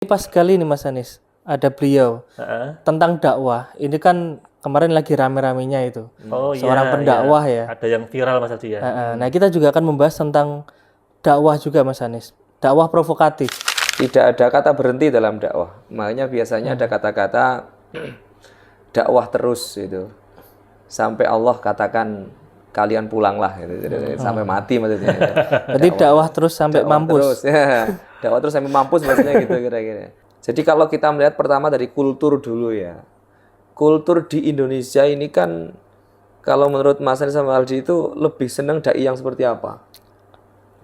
Pas sekali nih Mas Anies, ada beliau tentang dakwah. Ini kan kemarin lagi rame-ramenya itu. Oh Seorang iya, pendakwah iya. ya. Ada yang viral Mas Aldi ya. Nah, kita juga akan membahas tentang dakwah juga Mas Anies. Dakwah provokatif. Tidak ada kata berhenti dalam dakwah. Makanya biasanya ada kata-kata dakwah terus gitu. Sampai Allah katakan kalian pulanglah gitu. Jadi, sampai mati maksudnya. Ya. Jadi dakwah terus sampai Dakwah mampus. Terus, ya. Dakwah terus sampai mampus maksudnya gitu kira-kira. Jadi kalau kita melihat pertama dari kultur dulu ya. Kultur di Indonesia ini kan kalau menurut Mas Anies sama Aldi itu lebih senang dai yang seperti apa?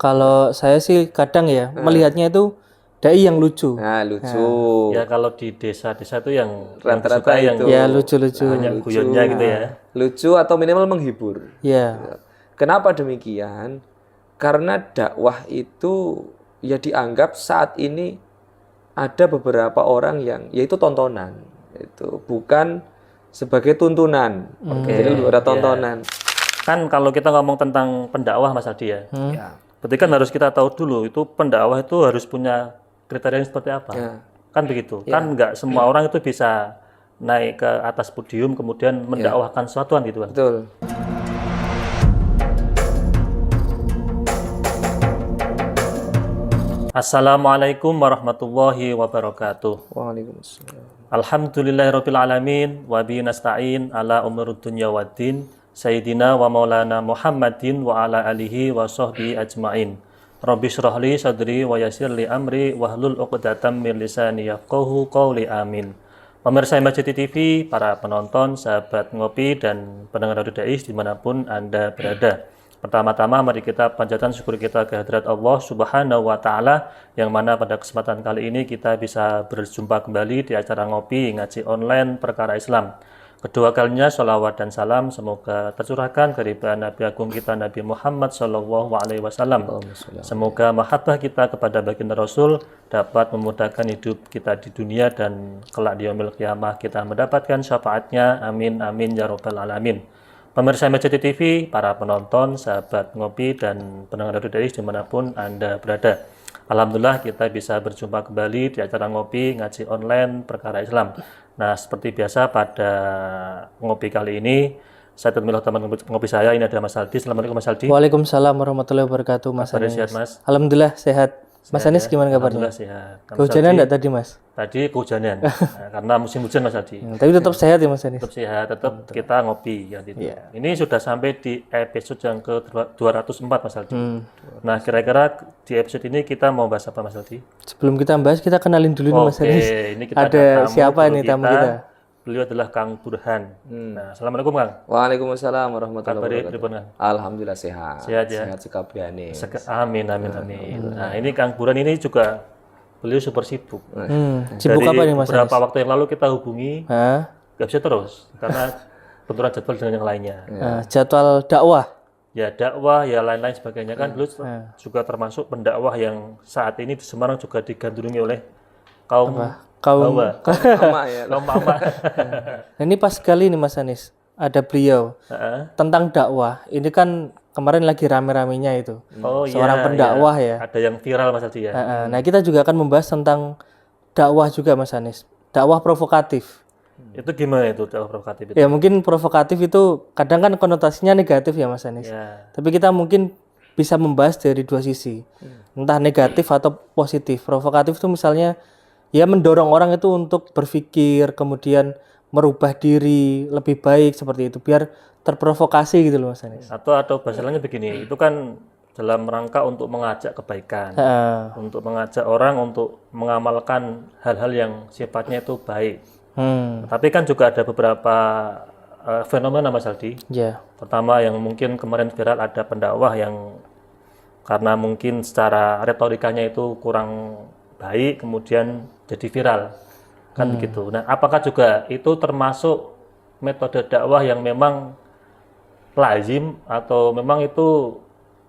Kalau saya sih kadang ya melihatnya itu dai yang lucu. Nah, lucu. Ya kalau di desa-desa itu yang Rata-rata disukai yang itu. Ya lucu-lucu. banyak guyonnya gitu ya. Lucu atau minimal menghibur. Ya. Kenapa demikian? Karena dakwah itu ya dianggap saat ini ada beberapa orang yang yaitu tontonan. Itu bukan sebagai tuntunan. Jadi lebih ada tontonan. Kan kalau kita ngomong tentang pendakwah Mas Aldi ya. Ya. Berarti kan harus kita tahu dulu itu pendakwah itu harus punya kriteria yang seperti apa. Ya. Kan begitu. Kan nggak semua orang itu bisa naik ke atas podium kemudian mendakwahkan sesuatu kan gitu kan. Betul. Assalamualaikum warahmatullahi wabarakatuh. Waalaikumsalam. Alhamdulillahirabbil alamin wa bihi nasta'in ala umurud dunya waddin sayyidina wa maulana Muhammadin wa ala alihi wa sahbihi ajmain. Rabbi shrah li sadri wa yassir li amri wahlul 'uqdatam min lisani yafqahu qawli amin. Pemirsa Masjid TV, para penonton, sahabat ngopi dan pendengar Radio Dais dimanapun Anda berada. Pertama-tama mari kita panjatkan syukur kita kehadirat Allah Subhanahu wa taala yang mana pada kesempatan kali ini kita bisa berjumpa kembali di acara ngopi ngaji online perkara Islam. Kedua kalinya sholawat dan salam semoga tercurahkan keridhaan Nabi Agung kita Nabi Muhammad Shallallahu Alaihi Wasallam. Semoga mahabbah kita kepada baginda Rasul dapat memudahkan hidup kita di dunia dan kelak di yaumil qiyamah kita mendapatkan syafaatnya. Amin amin ya rabbal alamin. Pemirsa Masjid TV, para penonton, sahabat ngopi dan pendengar Radio Dais dimanapun Anda berada. Alhamdulillah kita bisa berjumpa kembali di acara ngopi ngaji online perkara Islam. Nah, seperti biasa pada ngopi kali ini, saya temui teman ngopi saya, ini ada Mas Aldi. Assalamualaikum Mas Aldi. Waalaikumsalam warahmatullahi wabarakatuh Mas Kabarnya Anies. sehat Mas? Alhamdulillah sehat. Mas Anies gimana kabarnya? Alhamdulillah sehat. Mas Kehujanan Aldi, enggak tadi Mas? Tadi kehujanan, nah, karena musim hujan Mas Aldi. Tapi tetap sehat ya Mas Anies. Tetap sehat, tetap kita ngopi ya gitu. Ini sudah sampai di episode yang ke 204 Mas Aldi. Nah, kira-kira di episode ini kita mau bahas apa Mas Aldi? Sebelum kita bahas kita kenalin dulu nih Mas Anies. Ini kita Ada siapa guru nih tamu kita? Beliau adalah Kang Burhan. Nah, assalamualaikum Kang. Waalaikumsalam warahmatullahi Kabari wabarakatuh. pripun Kang? Alhamdulillah sehat. Sehat ya? Sehat sekalian. Amin amin amin. Nah, ini Kang Burhan ini juga beliau super sibuk. Sibuk Dari apa nih Mas beberapa Anies? waktu yang lalu kita hubungi, Hah? nggak bisa terus karena benturan jadwal dengan yang lainnya. Jadwal dakwah. Ya dakwah, ya lain-lain sebagainya kan beliau juga termasuk pendakwah yang saat ini di Semarang juga digandrungi oleh kaum Kaum. Hawa, Sama ya. kaum mama. Nah, ini pas sekali nih Mas Anies, ada beliau tentang dakwah. Ini kan kemarin lagi rame-ramenya itu. Oh Seorang iya, pendakwah iya. ya. Ada yang viral Mas Aldi ya. Nah, kita juga akan membahas tentang dakwah juga Mas Anies. Dakwah provokatif. Itu gimana itu dakwah provokatif itu? Ya mungkin provokatif itu kadang kan konotasinya negatif ya Mas Anies. Ya. Tapi kita mungkin bisa membahas dari dua sisi. Entah negatif atau positif. Provokatif itu misalnya ya mendorong orang itu untuk berpikir, kemudian merubah diri lebih baik seperti itu biar terprovokasi gitu loh Mas Anies. Atau bahasa lainnya begini, itu kan dalam rangka untuk mengajak kebaikan, untuk mengajak orang untuk mengamalkan hal-hal yang sifatnya itu baik. Tapi kan juga ada beberapa fenomena Mas Aldi. Ya. Pertama yang mungkin kemarin viral ada pendakwah yang karena mungkin secara retorikanya itu kurang baik kemudian jadi viral kan begitu. Nah, apakah juga itu termasuk metode dakwah yang memang lazim atau memang itu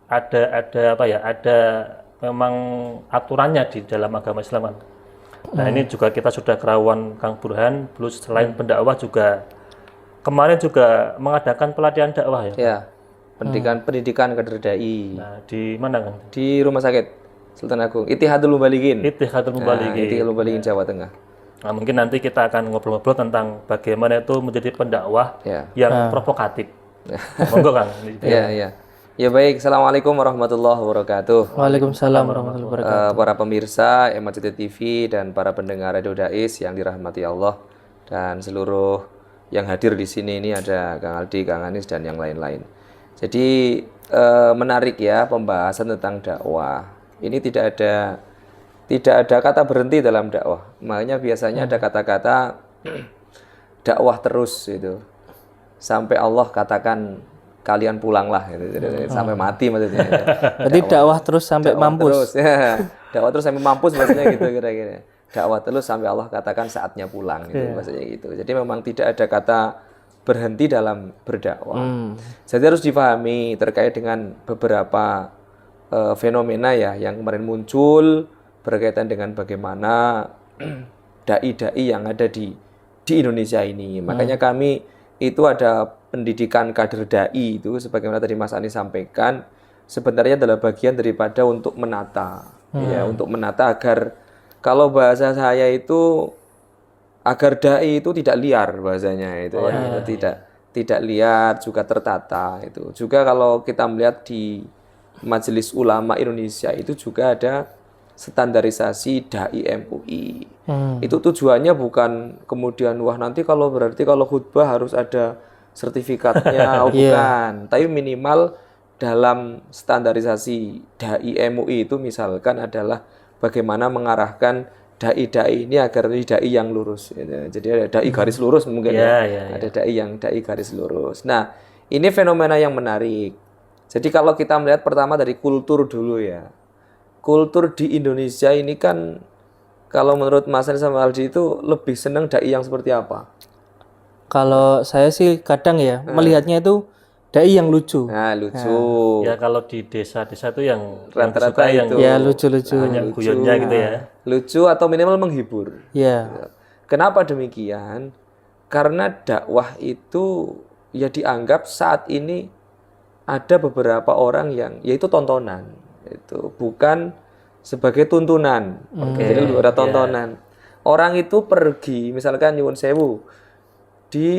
ada apa ya? Ada memang aturannya di dalam agama Islam kan? Nah, ini juga kita sudah kerawan Kang Burhan, plus selain pendakwah juga kemarin juga mengadakan pelatihan dakwah ya. Ya. Pendidikan kader dai. Nah, di mana kan? Di rumah sakit Sultan Agung. Ittihadul Mubalighin. Ittihadul Mubalighin. Ittihadul Mubalighin Jawa Tengah. Nah, mungkin nanti kita akan ngobrol-ngobrol tentang bagaimana itu menjadi pendakwah Ya. yang provokatif. Monggo Kang. Ya. Ya baik, Assalamualaikum warahmatullahi wabarakatuh. Waalaikumsalam warahmatullahi wabarakatuh. Para pemirsa MACT TV dan para pendengar Radio Dais yang dirahmati Allah dan seluruh yang hadir di sini, ini ada Kang Aldi, Kang Anis dan yang lain-lain. Jadi menarik ya pembahasan tentang dakwah. Ini tidak ada kata berhenti dalam dakwah. Makanya biasanya ada kata-kata dakwah terus itu. Sampai Allah katakan kalian pulanglah gitu. Jadi, sampai mati maksudnya. Berarti dakwah terus sampai mampus. Terus, ya. Dakwah terus sampai mampus maksudnya gitu kira-kira. Dakwah terus sampai Allah katakan saatnya pulang gitu maksudnya gitu. Jadi memang tidak ada kata berhenti dalam berdakwah. Jadi harus dipahami terkait dengan beberapa fenomena ya yang kemarin muncul berkaitan dengan bagaimana dai-dai yang ada di Indonesia ini. Makanya kami itu ada pendidikan kader dai itu sebagaimana tadi Mas Ani sampaikan sebenarnya adalah bagian daripada untuk menata ya, untuk menata agar kalau bahasa saya itu agar dai itu tidak liar bahasanya itu tidak liar juga tertata itu. Juga kalau kita melihat di Majelis Ulama Indonesia itu juga ada standarisasi dai MUI. Itu tujuannya bukan kemudian wah nanti kalau berarti kalau khutbah harus ada sertifikatnya, bukan. Tapi minimal dalam standarisasi dai MUI itu misalkan adalah bagaimana mengarahkan dai-dai ini agar menjadi dai yang lurus. Jadi ada dai garis lurus mungkin ada dai yang dai garis lurus. Nah, ini fenomena yang menarik. Jadi kalau kita melihat pertama dari kultur dulu ya. Kultur di Indonesia ini kan kalau menurut Mas Ani sama Aldi itu lebih senang dai yang seperti apa? Kalau saya sih kadang ya melihatnya itu dai yang lucu. Nah, lucu. Ya kalau di desa-desa itu yang Rata-rata yang itu. Ya lucu-lucu. banyak guyonnya gitu ya. Lucu atau minimal menghibur. Ya. Kenapa demikian? Karena dakwah itu ya dianggap saat ini ada beberapa orang yang yaitu tontonan. Itu bukan sebagai tuntunan. Jadi ada tontonan. Orang itu pergi misalkan nyuwun sewu di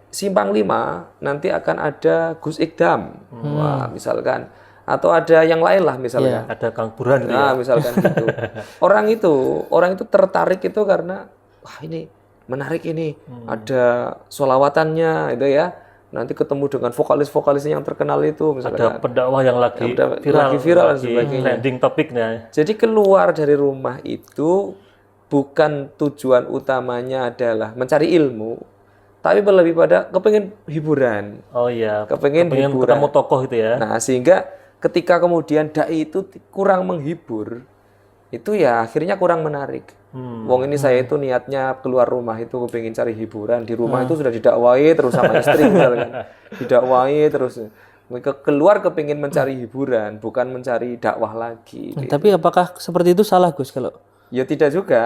Simpang 5 nanti akan ada Gus Ikdam. Wah, misalkan atau ada yang lain lah misalkan. Ada Kang Burhan gitu Nah, misalkan gitu. Orang itu tertarik itu karena wah ini menarik ini. Ada sholawatannya itu ya. Nanti ketemu dengan vokalis-vokalisnya yang terkenal itu misalkan. Ada pendakwah yang lagi viral dan sebagainya. Trending topiknya. Jadi keluar dari rumah itu bukan tujuan utamanya adalah mencari ilmu, tapi lebih pada kepengen hiburan. Oh iya. Kepengen hiburan. Ketemu tokoh itu ya. Nah, sehingga ketika kemudian dai itu kurang menghibur, itu ya akhirnya kurang menarik. Wong ini saya itu niatnya keluar rumah itu pengen cari hiburan, di rumah itu sudah didakwai terus sama istri misalkan. Didakwai terus keluar kepingin mencari hiburan, bukan mencari dakwah lagi. Tapi apakah seperti itu salah Gus kalau? Ya tidak juga.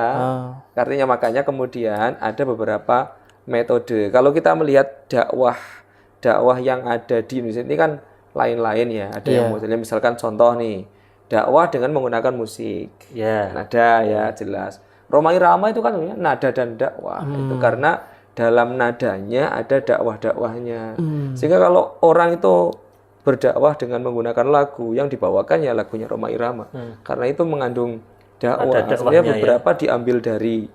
Artinya makanya kemudian ada beberapa metode. Kalau kita melihat dakwah yang ada di Indonesia ini kan lain-lain ya. Ada yang modelnya misalkan contoh nih, dakwah dengan menggunakan musik. Nada ya jelas. Roma Irama itu kan nada dan dakwah. Itu karena dalam nadanya ada dakwah-dakwahnya. Sehingga kalau orang itu berdakwah dengan menggunakan lagu yang dibawakan ya lagunya Roma Irama. Karena itu mengandung dakwah. Sebenarnya beberapa diambil dari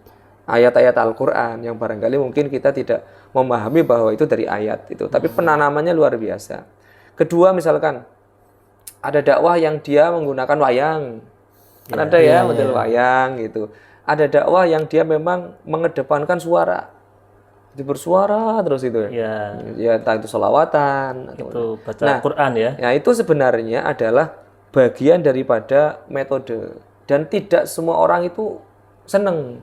ayat-ayat Al-Quran yang barangkali mungkin kita tidak memahami bahwa itu dari ayat itu. Tapi penanamannya luar biasa. Kedua misalkan ada dakwah yang dia menggunakan wayang. Kan ada ya model wayang gitu. Ada dakwah yang dia memang mengedepankan suara. Jadi bersuara terus itu ya. Ya entah itu sholawatan itu baca Quran ya. Nah, itu sebenarnya adalah bagian daripada metode dan tidak semua orang itu seneng.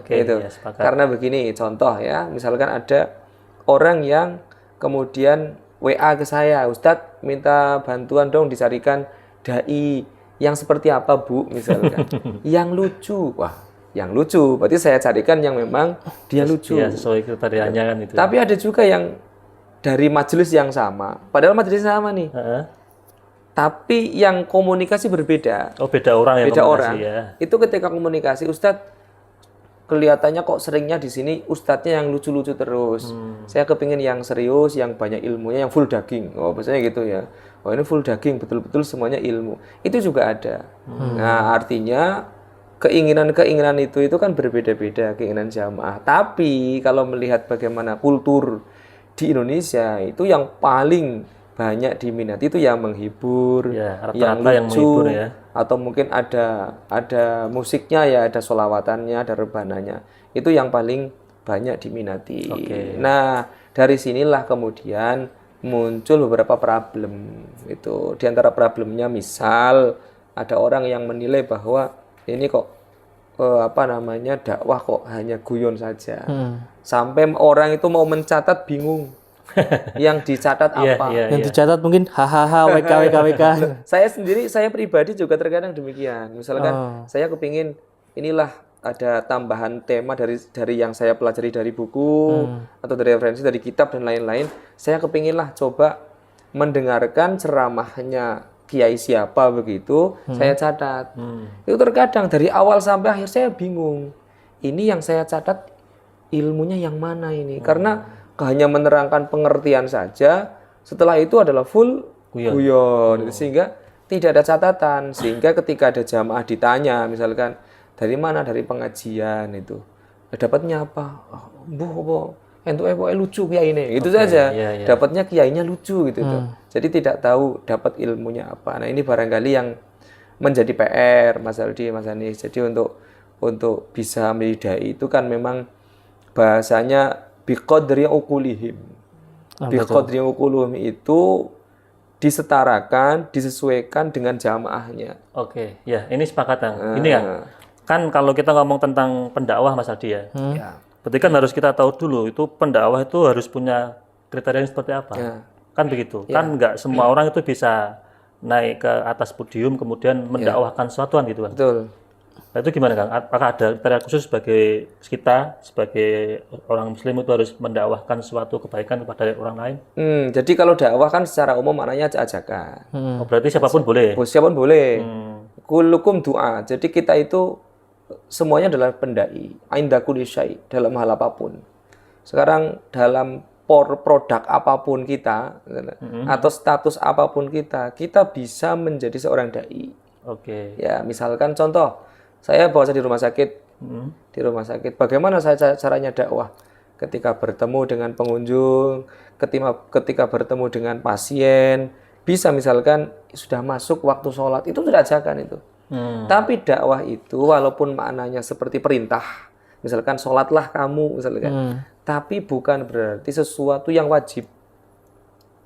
Gitu. Karena begini contoh ya, misalkan ada orang yang kemudian WA ke saya, Ustadz minta bantuan dong dicarikan dai yang seperti apa Bu misalkan. Yang lucu. Wah, yang lucu. Berarti saya carikan yang memang dia lucu. Ya, sesuai kriterianya kan itu. Tapi ada juga yang dari majelis yang sama. Padahal majelis sama nih. Tapi yang komunikasi berbeda. Oh, beda orang ya Beda komunikasi orang. ya. Itu ketika komunikasi, Ustadz kelihatannya kok seringnya di sini Ustadznya yang lucu-lucu terus. Saya kepingin yang serius, yang banyak ilmunya, yang full daging. Oh, biasanya gitu ya. Oh, ini full daging, betul-betul semuanya ilmu. Itu juga ada. Nah, artinya keinginan-keinginan itu kan berbeda-beda, keinginan jamaah. Tapi kalau melihat bagaimana kultur di Indonesia, itu yang paling banyak diminati itu yang menghibur, Ya, yang rata-rata yang lucu, menghibur ya. atau mungkin ada musiknya ya, ada sholawatannya, ada rebananya. Itu yang paling banyak diminati. Oke. Nah, dari sinilah kemudian muncul beberapa problem. Itu di antara problemnya misal ada orang yang menilai bahwa ini kok dakwah kok hanya guyon saja. Sampai orang itu mau mencatat bingung. Yang dicatat apa? Yang dicatat mungkin hahaha WK. Saya pribadi juga terkadang demikian. Misalkan saya kepingin inilah ada tambahan tema dari yang saya pelajari dari buku atau dari referensi dari kitab dan lain-lain. Saya kepinginlah coba mendengarkan ceramahnya kiai siapa begitu, saya catat. Itu terkadang dari awal sampai akhir saya bingung. Ini yang saya catat ilmunya yang mana ini? Karena hanya menerangkan pengertian saja, setelah itu adalah full guyon. Sehingga tidak ada catatan. Sehingga ketika ada jamaah ditanya, misalkan dari mana? Dari pengajian itu. Dapatnya apa? Entuk lucu kiai ini. Itu saja. Dapatnya kiainya lucu gitu. Jadi tidak tahu dapat ilmunya apa. Nah, ini barangkali yang menjadi PR Mas Aldi, Mas Anis. Jadi untuk bisa menyidai itu kan memang bahasanya biqadri uqulihim. Biqadri uqulihim itu disetarakan, disesuaikan dengan jamaahnya. Oke, ya ini sepakat Kang. Ini kan kalau kita ngomong tentang pendakwah Mas Aldi ya. Berarti kan harus kita tahu dulu itu pendakwah itu harus punya kriteria yang seperti apa. Kan begitu. Kan nggak semua orang itu bisa naik ke atas podium kemudian mendakwahkan sesuatu gitu kan. Betul. Nah, itu gimana Kang? Apakah ada kriteria khusus sebagai orang muslim itu harus mendakwahkan suatu kebaikan kepada orang lain? Jadi kalau dakwah kan secara umum maknanya ajakan. Oh, berarti siapapun boleh? Siapapun boleh. Kullukum du'a. Jadi kita itu semuanya adalah pendai. Inda kulli syai, dalam hal apapun. Sekarang dalam produk apapun kita atau status apapun kita bisa menjadi seorang dai. Oke. Ya, misalkan contoh, saya bawa di rumah sakit. Di rumah sakit, bagaimana saya caranya dakwah? Ketika bertemu dengan pengunjung, ketika bertemu dengan pasien, bisa misalkan sudah masuk waktu sholat, itu sudah ajakan itu. Tapi dakwah itu walaupun maknanya seperti perintah, misalkan sholatlah kamu, misalkan, tapi bukan berarti sesuatu yang wajib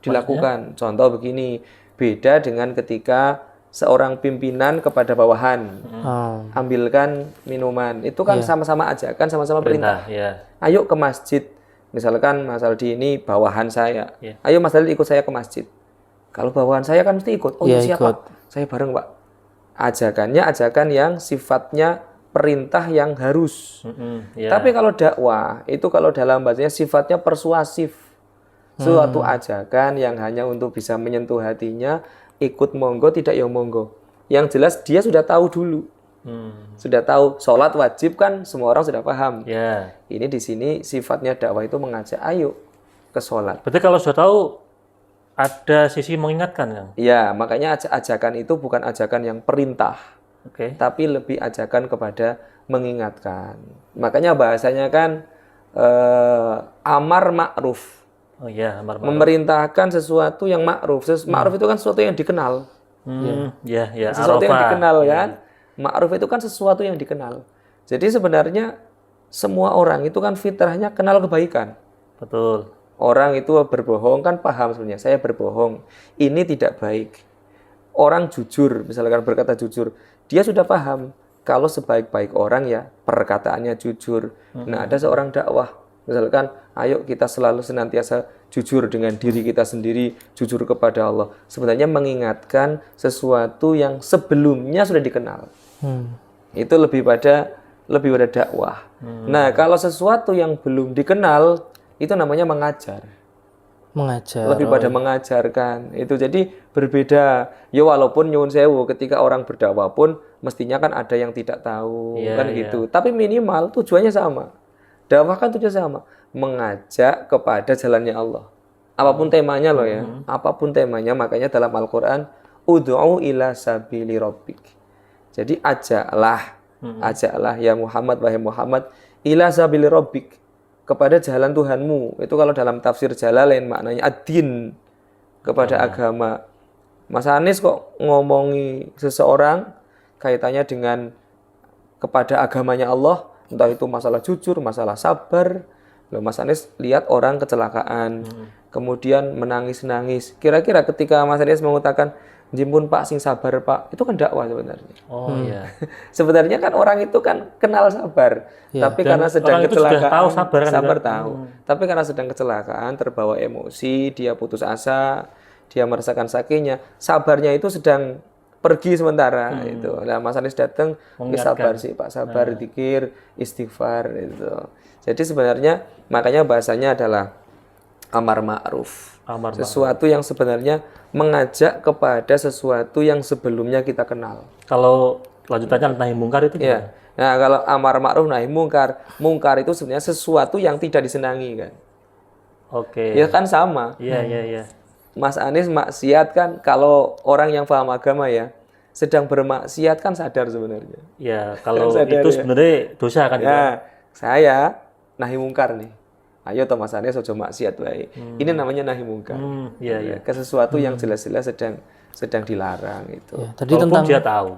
dilakukan. Contoh begini, beda dengan ketika seorang pimpinan kepada bawahan, ambilkan minuman, itu kan sama-sama ajakan, sama-sama perintah. Ayo ke masjid, misalkan Mas Aldi ini bawahan saya, ayo Mas Aldi ikut saya ke masjid. Kalau bawahan saya kan mesti ikut. Oh iya, siapa? Saya bareng Pak. Ajakannya ajakan yang sifatnya perintah yang harus. Tapi kalau dakwah itu kalau dalam bahasanya sifatnya persuasif, suatu ajakan yang hanya untuk bisa menyentuh hatinya. Ikut monggo, tidak ya monggo. Yang jelas dia sudah tahu dulu. Sudah tahu sholat wajib kan semua orang sudah paham. Ini di sini sifatnya dakwah itu mengajak ayo ke sholat. Berarti kalau sudah tahu ada sisi mengingatkan Kang? Ya, makanya ajakan itu bukan ajakan yang perintah. Tapi lebih ajakan kepada mengingatkan. Makanya bahasanya kan amar ma'ruf. Oh iya, amar ma'ruf. Memerintahkan sesuatu yang ma'ruf. Ma'ruf itu kan sesuatu yang dikenal. Sesuatu yang dikenal kan. Ma'ruf itu kan sesuatu yang dikenal. Jadi sebenarnya semua orang itu kan fitrahnya kenal kebaikan. Betul. Orang itu berbohong kan paham sebenarnya. Saya berbohong. Ini tidak baik. Orang jujur, misalkan berkata jujur. Dia sudah paham. Kalau sebaik-baik orang ya perkataannya jujur. Nah, ada seorang dakwah. Misalkan, ayo kita selalu senantiasa jujur dengan diri kita sendiri, jujur kepada Allah. Sebenarnya mengingatkan sesuatu yang sebelumnya sudah dikenal. Itu lebih pada dakwah. Nah, kalau sesuatu yang belum dikenal, itu namanya mengajar. Mengajar. lebih pada mengajarkan itu. Jadi berbeda ya, walaupun nyuwun sewu ketika orang berdakwah pun mestinya kan ada yang tidak tahu kan gitu, tapi minimal tujuannya sama. Dakwah kan tujuannya sama, mengajak kepada jalannya Allah, apapun temanya loh ya, apapun temanya. Makanya dalam Al-Quran ud'u ila sabili rabbik, jadi ajaklah ya Muhammad, wahai Muhammad, ila sabili rabbik, kepada jalan Tuhanmu. Itu kalau dalam tafsir Jalalain maknanya ad-din, kepada agama. Mas Anies kok ngomongi seseorang kaitannya dengan kepada agamanya Allah, entah itu masalah jujur, masalah sabar. Loh, Mas Anies lihat orang kecelakaan, kemudian menangis-nangis. Kira-kira ketika Mas Anies mengatakan, "Jimpun Pak, sing sabar Pak," itu kan dakwah sebenarnya. Oh iya. Sebenarnya kan orang itu kan kenal sabar, tapi Dan karena sedang orang itu sudah kecelakaan, tahu sabar kan juga. tahu. Tapi karena sedang kecelakaan, terbawa emosi, dia putus asa, dia merasakan sakitnya, sabarnya itu sedang pergi sementara itu. Nah, Mas Anies datang, sabar sih Pak, sabar, zikir, istighfar itu. Jadi sebenarnya makanya bahasanya adalah amar ma'ruf. Sesuatu yang sebenarnya mengajak kepada sesuatu yang sebelumnya kita kenal. Kalau lanjutannya nahi mungkar itu Ya. Nah, kalau amar ma'ruf nahi mungkar, mungkar itu sebenarnya sesuatu yang tidak disenangi kan. Oke. Ya kan sama. Iya. Mas Anies maksiat kan, kalau orang yang paham agama ya, sedang bermaksiat kan sadar sebenarnya. Ya, kalau Sadar itu ya. sebenarnya dosa kan itu. Ya, saya nahi mungkar nih. Ayo toh Mas Anies ojo maksiat wae. Ini namanya nahi mungkar. Iya. Ke sesuatu yang jelas-jelas sedang dilarang itu. Ya, tadi Walaupun tentang dia tahu.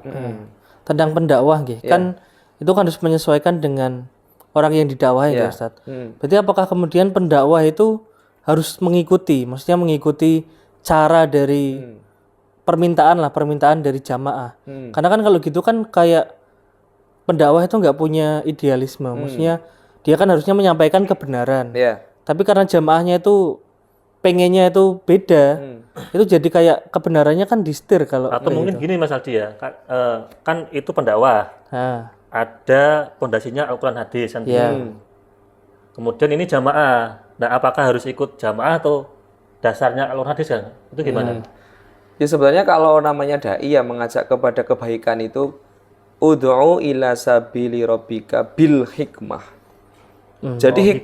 tentang pendakwah nggih. Kan itu kan harus menyesuaikan dengan orang yang didakwahi ya Ustaz. Berarti apakah kemudian pendakwah itu harus mengikuti, maksudnya mengikuti cara dari permintaan dari jamaah. Karena kan kalau gitu kan kayak pendakwah itu nggak punya idealisme, maksudnya dia kan harusnya menyampaikan kebenaran. Ya. Tapi karena jamaahnya itu pengennya itu beda, itu jadi kayak kebenarannya kan distir kalau Atau mungkin gini Mas Aldi ya, kan itu pendakwah. nah, Ada pondasinya Al-Quran hadis kan. ya. Kemudian ini jamaah. Nah, apakah harus ikut jamaah atau dasarnya Al-Quran hadis kan? Itu gimana? Ya sebenarnya kalau namanya dai yang mengajak kepada kebaikan itu ud'u ila sabili rabbika bil hikmah. Jadi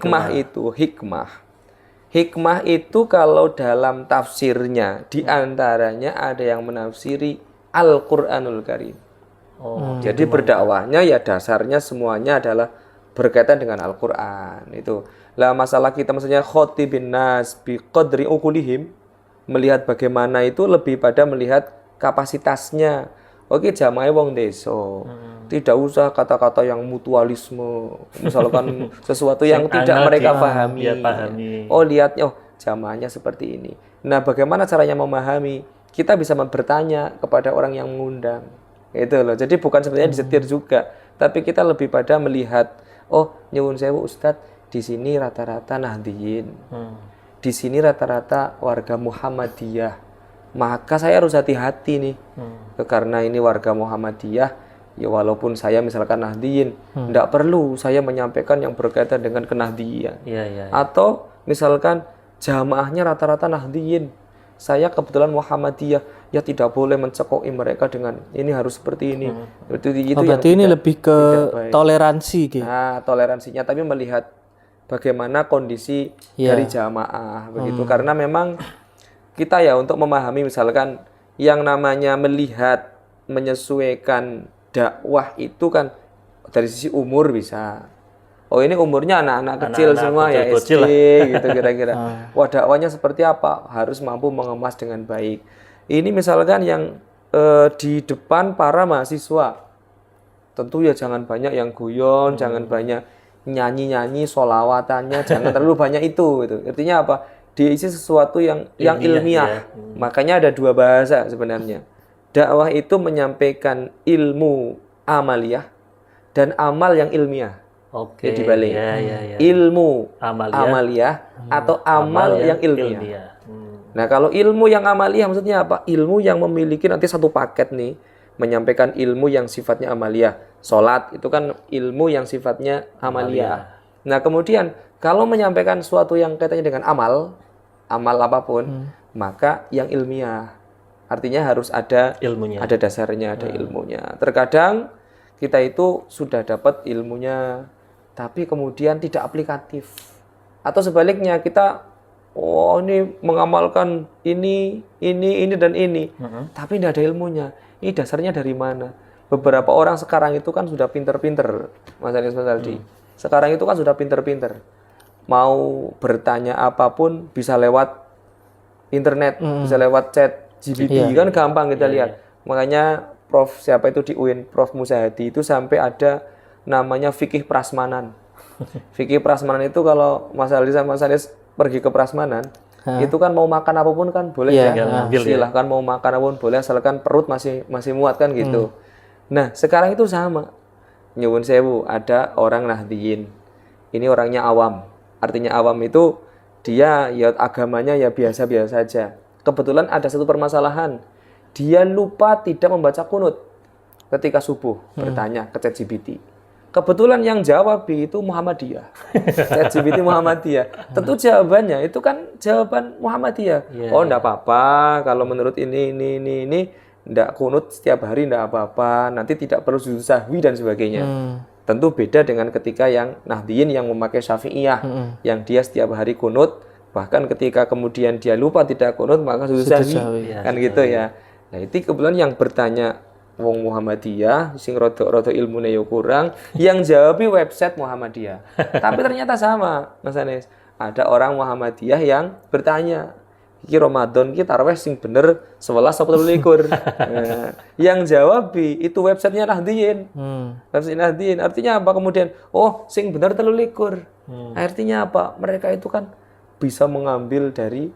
hikmah itu kalau dalam tafsirnya diantaranya ada yang menafsiri Al-Qur'anul Karim. Jadi berdakwahnya ya dasarnya semuanya adalah berkaitan dengan Al-Qur'an itu. Lah masalah kita maksudnya khotibin nas bi qadri uqulihim, melihat bagaimana itu lebih pada melihat kapasitasnya. Oke, jamaah wong desa. Tidak usah kata-kata yang mutualisme, misalkan sesuatu yang tidak mereka pahami. Oh, lihatnya, oh jamaahnya seperti ini. Nah, bagaimana caranya memahami? Kita bisa bertanya kepada orang yang mengundang. Itu loh. Jadi bukan sebenarnya disetir juga, tapi kita lebih pada melihat, oh nyuwun sewu Ustadz, di sini rata-rata Nahdiyin. Di sini rata-rata warga Muhammadiyah. Maka saya harus hati-hati nih. Karena ini warga Muhammadiyah, ya walaupun saya misalkan Nahdiyin, tidak perlu saya menyampaikan yang berkaitan dengan kenahdiyan. Atau misalkan jamaahnya rata-rata Nahdiyin, saya kebetulan Muhammadiyah, ya tidak boleh mencekoi mereka dengan ini harus seperti ini. Itu berarti ini lebih ke toleransi gitu. Nah, toleransinya tapi melihat bagaimana kondisi dari jamaah begitu. Karena memang kita ya untuk memahami misalkan yang namanya melihat menyesuaikan dakwah itu kan dari sisi umur bisa. Oh ini umurnya anak-anak kecil semua ya SD gitu kira-kira. Wah dakwahnya seperti apa? Harus mampu mengemas dengan baik. Ini misalkan yang di depan para mahasiswa. Tentu ya jangan banyak yang guyon, jangan banyak nyanyi-nyanyi, sholawatannya, jangan terlalu banyak itu. Gitu. Artinya apa? Diisi sesuatu yang ilmiah. Makanya ada dua bahasa sebenarnya. Dakwah itu menyampaikan ilmu amaliyah dan amal yang ilmiah. Oke. Jadi balik. Ilmu amaliyah atau amal yang ilmiah. Nah, kalau ilmu yang amaliyah maksudnya apa? Ilmu yang memiliki nanti satu paket nih, menyampaikan ilmu yang sifatnya amaliyah. Salat itu kan ilmu yang sifatnya amaliyah. Nah, kemudian kalau menyampaikan sesuatu yang kaitannya dengan amal, amal apapun, maka yang ilmiah. Artinya harus ada Ilmunya. ada dasarnya, ada ilmunya. Terkadang kita itu sudah dapat ilmunya, tapi kemudian tidak aplikatif. Atau sebaliknya kita, oh ini mengamalkan ini dan ini, tapi tidak ada ilmunya. Ini dasarnya dari mana? Beberapa orang sekarang itu kan sudah pinter-pinter, Mas Anies, Mas Aldi. Sekarang itu kan sudah pinter-pinter. Mau bertanya apapun bisa lewat internet, bisa lewat chat GPT, kan gampang kita lihat. Makanya Prof siapa itu di UIN, Prof Musa Hadi itu sampai ada namanya fikih prasmanan. Fikih prasmanan itu kalau Mas Aldi sama Mas Anies pergi ke prasmanan, itu kan mau makan apapun kan boleh silahkan mau makan apapun boleh asalkan perut masih muat kan gitu. Nah sekarang itu sama, nyuwun sewu, ada orang Nahdliyin, ini orangnya awam, artinya awam itu dia ya agamanya ya biasa-biasa saja. Kebetulan ada satu permasalahan, dia lupa tidak membaca kunut ketika subuh, bertanya ke ChatGPT. Kebetulan yang jawab itu Muhammadiyah. ChatGPT Muhammadiyah. Tentu jawabannya itu kan jawaban Muhammadiyah. Oh, enggak apa-apa kalau menurut ini enggak kunut setiap hari enggak apa-apa, nanti tidak perlu sujud sahwi dan sebagainya. Tentu beda dengan ketika yang Nahdliyin yang memakai Syafi'iyah, yang dia setiap hari kunut, bahkan ketika kemudian dia lupa tidak kunut maka sujud sahwi. Kan gitu ya. Nah, itu kebetulan yang bertanya wong Muhammadiyah, sing rada ilmune yo kurang, yang jawabi website Muhammadiyah. Tapi ternyata sama, Mas Anies. Ada orang Muhammadiyah yang bertanya, iki Ramadan iki tarawih sing bener 11 apa 23. Nah, yang jawab itu websitenya Nahdliyin. Website Nahdliyin. Artinya apa kemudian? Oh, sing bener 23. Artinya apa? Mereka itu kan bisa mengambil dari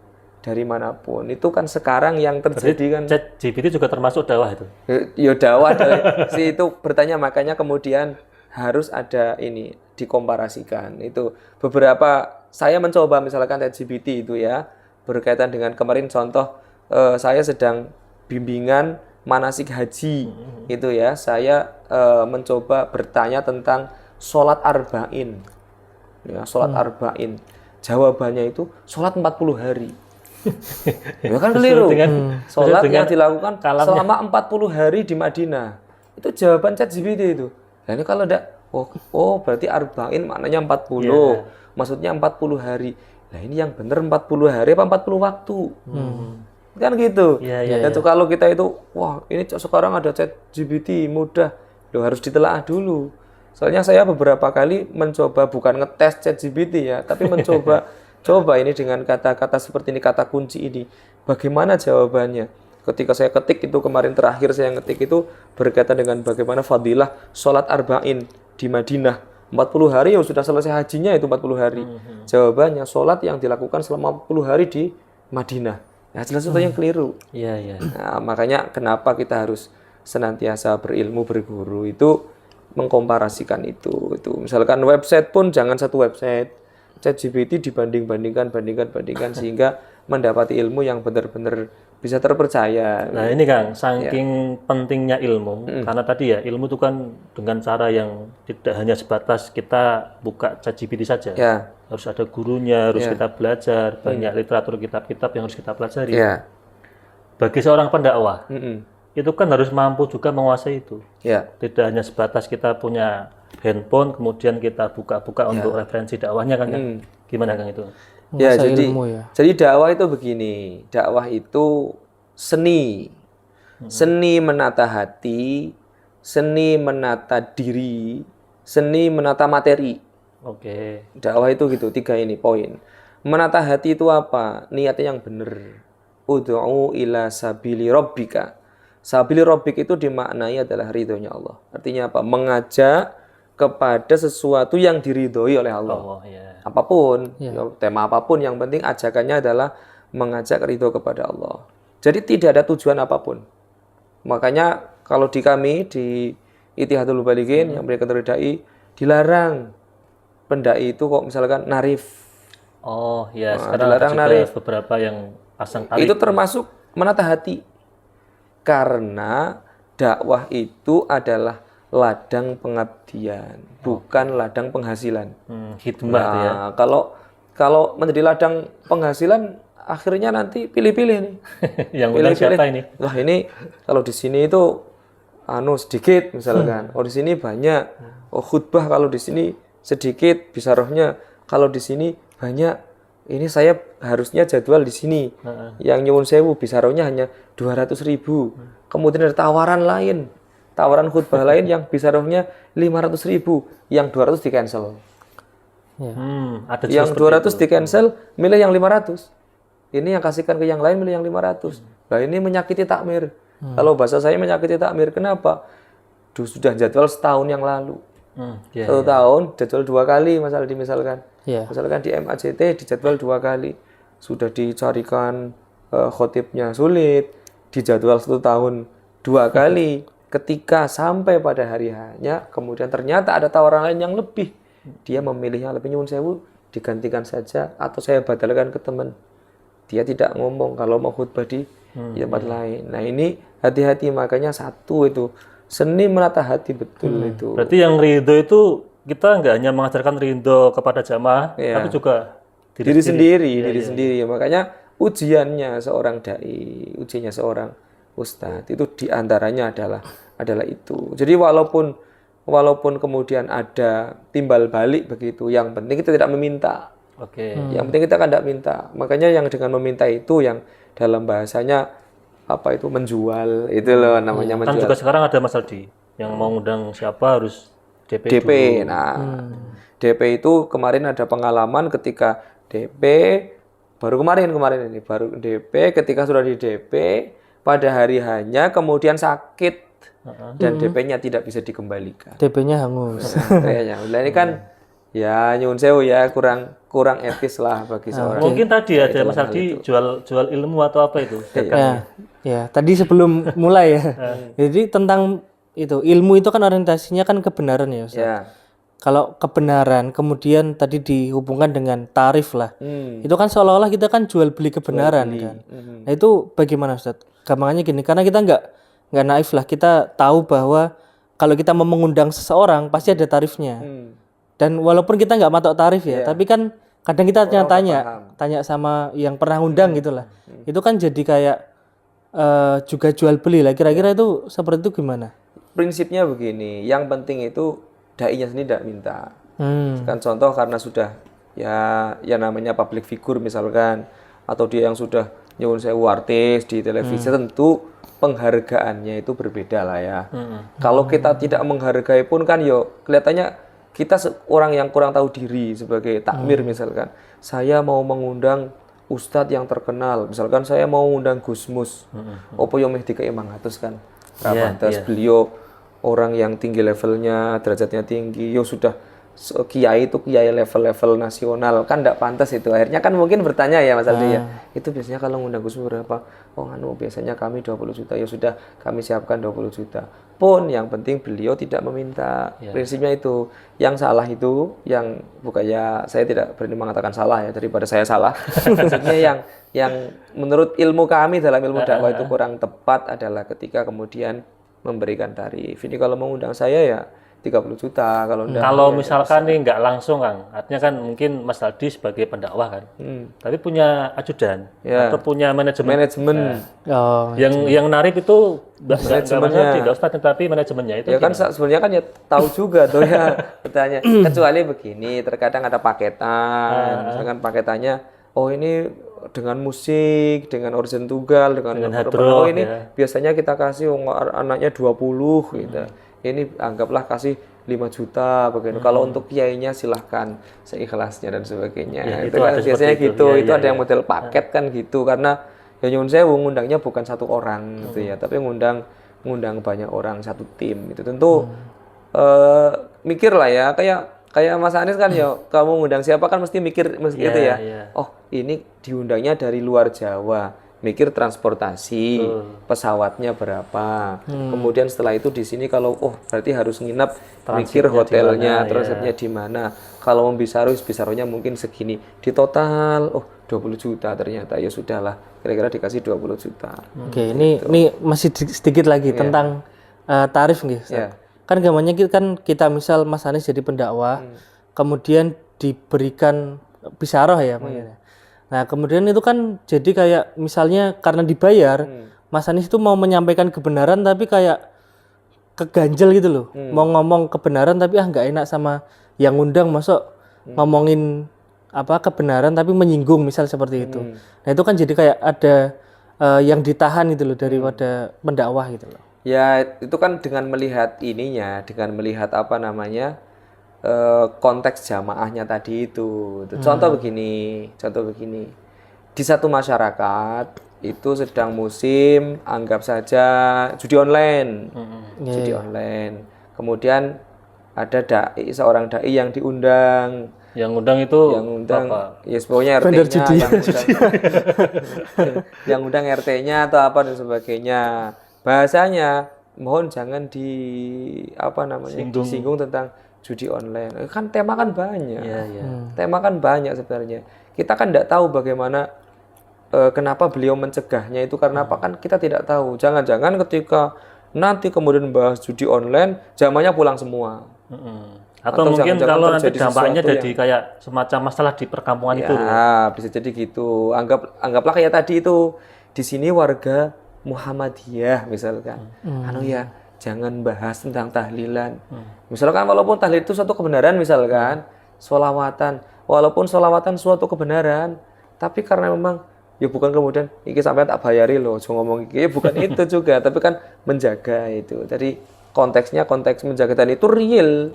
manapun. Itu kan sekarang yang terjadi kan. ChatGPT juga termasuk dakwah itu. Ya dakwah si itu bertanya, makanya kemudian harus ada ini dikomparasikan. Itu beberapa saya mencoba misalkan ChatGPT itu ya, berkaitan dengan kemarin contoh saya sedang bimbingan manasik haji itu ya, saya mencoba bertanya tentang sholat arba'in ya, sholat arba'in, jawabannya itu sholat 40 hari. Ya kan keliru. Sholat yang dilakukan selama 40 hari di Madinah, itu jawaban ChatGPT itu. Nah ini kalau enggak, oh berarti arba'in maknanya 40, maksudnya 40 hari. Nah ini yang benar 40 hari apa 40 waktu? Kan gitu. Dan kalau kita itu, wah ini sekarang ada ChatGPT mudah, loh harus ditelaah dulu. Soalnya saya beberapa kali mencoba bukan ngetes ChatGPT ya, tapi coba ini dengan kata-kata seperti ini, kata kunci ini, bagaimana jawabannya? Ketika saya ketik itu kemarin terakhir saya ngetik itu berkaitan dengan bagaimana fadilah sholat arba'in di Madinah. 40 hari ya sudah selesai hajinya itu 40 hari. Jawabannya sholat yang dilakukan selama 40 hari di Madinah. Nah, jelas itu yang keliru. Nah, makanya kenapa kita harus senantiasa berilmu, berguru itu mengkomparasikan itu. Misalkan website pun jangan satu website. ChatGPT dibandingkan sehingga mendapati ilmu yang benar-benar bisa terpercaya. Nah ini Kang, saking pentingnya ilmu, karena tadi ya ilmu itu kan dengan cara yang tidak hanya sebatas kita buka ChatGPT saja. Harus ada gurunya, harus kita belajar, banyak literatur kitab-kitab yang harus kita pelajari. Bagi seorang pendakwah, itu kan harus mampu juga menguasai itu. Tidak hanya sebatas kita punya handphone, kemudian kita buka-buka untuk referensi dakwahnya kan. Gimana Kang itu? Ya, jadi dakwah itu begini, dakwah itu seni, seni menata hati, seni menata diri, seni menata materi. Dakwah itu gitu, 3 ini poin. Menata hati itu apa? Niatnya yang benar. Ud'u ila sabili rabbika. Sabili rabbik itu dimaknai adalah ridhonya Allah. Artinya apa? Mengajak kepada sesuatu yang diridhoi oleh Allah. Apapun, tema apapun, yang penting ajakannya adalah mengajak ridho kepada Allah. Jadi tidak ada tujuan apapun. Makanya kalau di kami di Itihadul Balighin yang mereka terdai dilarang pendai itu kok misalkan narif. Sekarang dilarang narif. Beberapa yang pasang tali. Itu termasuk menata hati. Karena dakwah itu adalah ladang pengabdian, bukan ladang penghasilan. Hikmah ya. Kalau menjadi ladang penghasilan, akhirnya nanti pilih-pilih nih. Yang undang siapa ini? Wah ini kalau di sini itu sedikit misalkan. Oh di sini banyak. Oh khutbah kalau di sini sedikit bisarohnya. Kalau di sini banyak. Ini saya harusnya jadwal di sini. Yang nyuwun sewu bisarohnya hanya 200.000. Kemudian ada tawaran lain. Tawaran khutbah lain yang bisarohnya 500.000. Yang 200 di cancel. Ada Yang 200 di cancel, milih yang 500. Ini yang kasihkan ke yang lain, milih yang 500. Nah ini menyakiti takmir. Kalau bahasa saya menyakiti takmir, kenapa? Sudah jadwal setahun yang lalu. Satu tahun, jadwal 2 kali, Mas Aldi misalkan. Misalkan di MAJT, dijadwal 2 kali. Sudah dicarikan khotibnya sulit, dijadwal 1 tahun 2 kali. Ketika sampai pada hari hanya, kemudian ternyata ada tawaran lain yang lebih. Dia memilih yang lebih, nyuwun sewu, digantikan saja, atau saya badalkan ke teman. Dia tidak ngomong kalau mau khutbah di tempat lain. Nah ini hati-hati, makanya satu itu seni menata hati betul itu. Berarti yang ridho itu kita nggak hanya mengajarkan ridho kepada jamaah, tapi juga diri sendiri. Makanya ujiannya seorang dai, ujiannya seorang ustadz itu diantaranya adalah itu. Jadi walaupun kemudian ada timbal balik begitu, yang penting kita tidak meminta. Yang penting kita kan tidak minta. Makanya yang dengan meminta itu yang dalam bahasanya apa itu menjual, itu loh namanya menjual. Kan juga sekarang ada Mas Aldi yang mau ngundang siapa harus DP dulu. Nah, DP itu kemarin ada pengalaman ketika DP baru kemarin ini baru DP, ketika sudah di DP pada hari hanya kemudian sakit dan DP-nya tidak bisa dikembalikan. DP-nya hangus. Kayaknya. Ini kan ya nyuwun sewu ya kurang etis lah bagi seorang. Mungkin tadi ada Mas Aldi jual ilmu atau apa itu? Ya, tadi sebelum mulai ya. Jadi tentang itu ilmu itu kan orientasinya kan kebenaran ya, Ustaz. Kalau kebenaran kemudian tadi dihubungkan dengan tarif lah. Itu kan seolah-olah kita kan jual beli kebenaran kan. Nah, itu bagaimana Ustaz? Gampangannya gini, karena kita nggak naif lah. Kita tahu bahwa kalau kita mau mengundang seseorang pasti ada tarifnya. Dan walaupun kita nggak matok tarif ya, tapi kan kadang kita tanya sama yang pernah undang gitu lah. Itu kan jadi kayak juga jual beli lah. Kira-kira itu seperti itu gimana? Prinsipnya begini, yang penting itu dai-nya sendiri tidak minta. Kan contoh karena sudah ya namanya public figure misalkan, atau dia yang sudah nyuwun sewu artis di televisi, tentu penghargaannya itu berbeda lah ya. Kalau kita tidak menghargai pun kan yo kelihatannya kita orang yang kurang tahu diri sebagai takmir misalkan. Saya mau mengundang ustadz yang terkenal, misalkan saya mau mengundang Gusmus. Opo yo meh dikei 500 kan. Rapantes beliau orang yang tinggi levelnya, derajatnya tinggi, yo sudah kiai itu kiai level-level nasional, kan enggak pantas itu. Akhirnya kan mungkin bertanya ya Mas Aldi ya, itu biasanya kalau ngundang Gusmus berapa? Oh biasanya kami 20 juta, ya sudah kami siapkan 20 juta. Pun yang penting beliau tidak meminta. Prinsipnya itu. Yang salah itu, yang bukannya saya tidak berani mengatakan salah ya, daripada saya salah. Maksudnya yang menurut ilmu kami dalam ilmu dakwah itu kurang tepat adalah ketika kemudian memberikan tarif. Ini kalau mengundang saya ya 30 juta kalau enggak. Kalau misalkan nih nggak langsung Kang, artinya kan mungkin Mas Aldi sebagai pendakwah kan, tapi punya ajudan atau punya manajemen. Yang narik itu manajemennya, tidak Ustaz, tapi manajemennya itu. Ya kan sebenarnya kan ya tahu juga tuh ya bertanya. Kecuali begini, terkadang ada paketan, misalkan paketannya, oh ini dengan musik, dengan organ tunggal, dengan hadroh, ini biasanya kita kasih anaknya 20 gitu. Ini anggaplah kasih 5 juta begitu. Kalau untuk kiainya silahkan seikhlasnya dan sebagainya. Itu kan biasanya gitu. Itu ada yang model paket kan gitu, karena ya nyuwun sewu ngundangnya bukan satu orang gitu ya, tapi ngundang banyak orang, satu tim itu. Tentu mikir lah ya, kayak Mas Anies kan ya, kamu ngundang siapa kan mesti mikir gitu ya. Oh, ini diundangnya dari luar Jawa. Mikir transportasi, pesawatnya berapa. Kemudian setelah itu di sini kalau berarti harus nginap, mikir hotelnya, transitnya di mana. Kalau mau bisaronya mungkin segini. Di total 20 juta ternyata, ya sudahlah. Kira-kira dikasih 20 juta. Oke, ini masih sedikit lagi tentang tarif nih. Kan gambarnya kan kita misal Mas Anies jadi pendakwah, kemudian diberikan bisaroh ya. Nah, kemudian itu kan jadi kayak misalnya karena dibayar, Mas Anies itu mau menyampaikan kebenaran tapi kayak keganjel gitu loh. Mau ngomong kebenaran tapi nggak enak sama yang ngundang, masuk ngomongin apa kebenaran tapi menyinggung misal seperti itu. Nah, itu kan jadi kayak ada yang ditahan gitu loh daripada pendakwah gitu loh. Ya itu kan dengan melihat ininya, dengan melihat apa namanya konteks jamaahnya tadi itu. Contoh begini, di satu masyarakat itu sedang musim, anggap saja judi online, judi online. Kemudian ada seorang dai yang diundang. Yang undang itu Yang undang, apa? ya pokoknya Vendor RT-nya, judi. yang undang RT-nya atau apa dan sebagainya. Bahasanya mohon jangan disinggung tentang judi online. Kan tema kan banyak. Tema kan banyak sebenarnya. Kita kan tidak tahu bagaimana kenapa beliau mencegahnya itu karena apa kan kita tidak tahu. Jangan-jangan ketika nanti kemudian bahas judi online, jamaahnya pulang semua. Atau mungkin jangan-jangan kalau nanti terjadi dampaknya sesuatu jadi kayak semacam masalah di perkampungan itu. Ya, bisa jadi gitu. Anggaplah kayak tadi itu. Di sini warga Muhammadiyah misalkan. Ya, jangan bahas tentang tahlilan. Misalkan walaupun tahlil itu suatu kebenaran misalkan, sholawatan. Walaupun sholawatan suatu kebenaran, tapi karena memang ya bukan kemudian iki sampai tak bayari loh, cuma ngomong iki ya bukan itu juga, tapi kan menjaga itu. Jadi konteks menjaga tadi itu real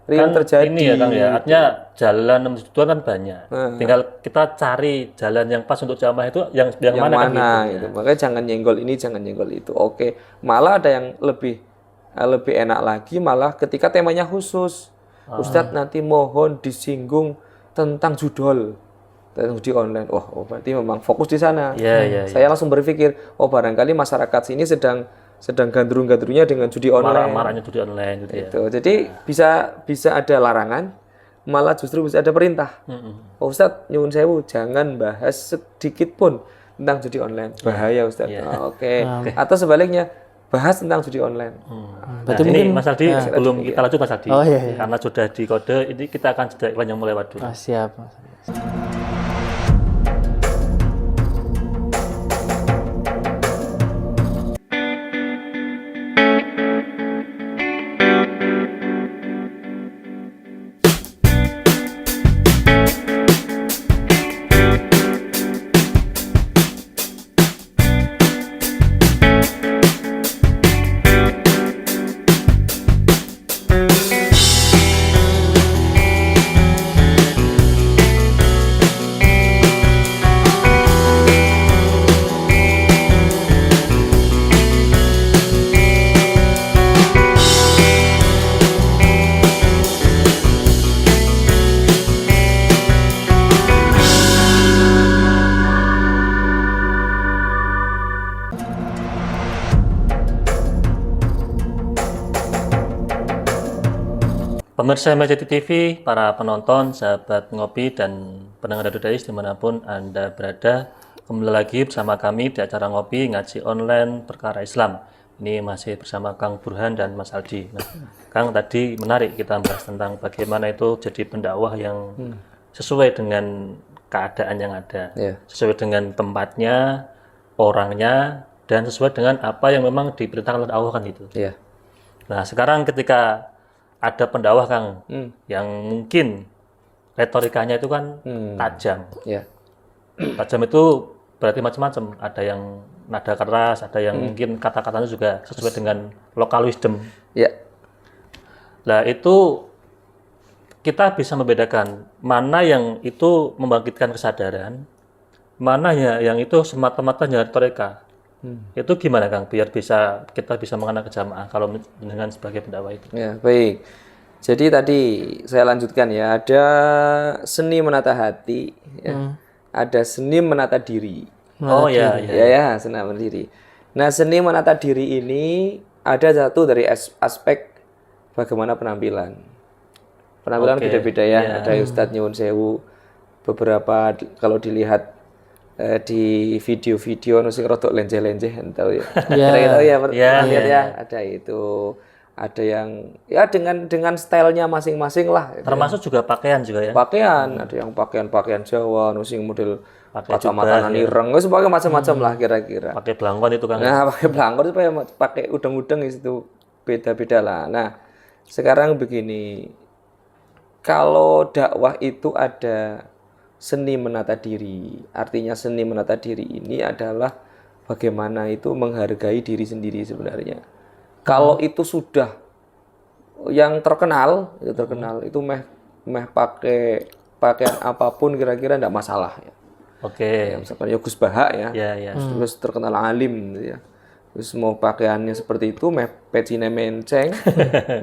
Kan terjadi. ini ya Kang ya, artinya jalan menuju Tuhan kan banyak. Tinggal kita cari jalan yang pas untuk jamaah itu yang mana kan gitu. Makanya jangan nyenggol ini, jangan nyenggol itu. Oke, malah ada yang lebih enak lagi malah ketika temanya khusus. Ustadz nanti mohon disinggung tentang judol, tentang judi online. Berarti memang fokus di sana. Saya langsung berpikir, barangkali masyarakat sini sedang gandrung-gandrungnya dengan judi online. Marah-marahnya judi online gitu ya. Jadi bisa ada larangan, malah justru bisa ada perintah. Ustadz, nyuwun sewu, jangan bahas sedikit pun tentang judi online. Bahaya Ustadz. Oke. Atau sebaliknya, bahas tentang judi online. Berarti ini Mas Aldi, sebelum kita lanjut Mas Aldi, iya. karena sudah di kode, ini kita akan jeda iklan yang melewat dulu. Siap. Pemirsa MCT TV, para penonton, sahabat ngopi, dan pendengar Radio Dais dimanapun Anda berada, kembali lagi bersama kami di acara ngopi ngaji online perkara Islam. Ini masih bersama Kang Burhan dan Mas Aldi. Nah, Kang, tadi menarik kita bahas tentang bagaimana itu jadi pendakwah yang sesuai dengan keadaan yang ada, sesuai dengan tempatnya, orangnya, dan sesuai dengan apa yang memang diperintahkan oleh Allah kan itu. Nah, sekarang ketika ada pendakwah Kang yang mungkin retorikanya itu kan tajam. Tajam itu berarti macam-macam. Ada yang nada keras, ada yang mungkin kata-katanya juga sesuai dengan local wisdom. Nah, itu kita bisa membedakan mana yang itu membangkitkan kesadaran, mana yang itu semata-mata hanya retorika. Itu gimana Kang biar kita bisa mengenal ke jamaah kalau dengan sebagai pendakwah itu? Baik. Jadi tadi saya lanjutkan ya, ada seni menata hati, ada seni menata diri. Seni menata diri. Nah, seni menata diri ini ada satu dari aspek bagaimana penampilan. Penampilan beda-beda ya. Ada Ustadz nyuwun sewu, beberapa kalau dilihat di video-video sing rodok lenjeh-lenjeh tahu ya. Ada itu. Ada yang ya dengan stylenya masing-masing lah. Termasuk juga pakaian juga ya. Pakaian, ada yang pakaian Jawa, sing model Pakai kacamata ireng, wis pakai macam-macam lah kira-kira. pakai belangkon itu kan. Nah, pakai belangkon itu pakai udeng-udeng itu beda-beda lah. Nah, sekarang begini, kalau dakwah itu ada seni menata diri. Artinya seni menata diri ini adalah bagaimana itu menghargai diri sendiri sebenarnya. Kalau itu sudah yang terkenal, itu meh pakai pakaian apapun kira-kira enggak masalah ya. Oke. Ya, misalkan ya Gus Baha ya. Ya. Terus terkenal alim gitu ya. Terus mau pakaiannya seperti itu, meh pecine menceng,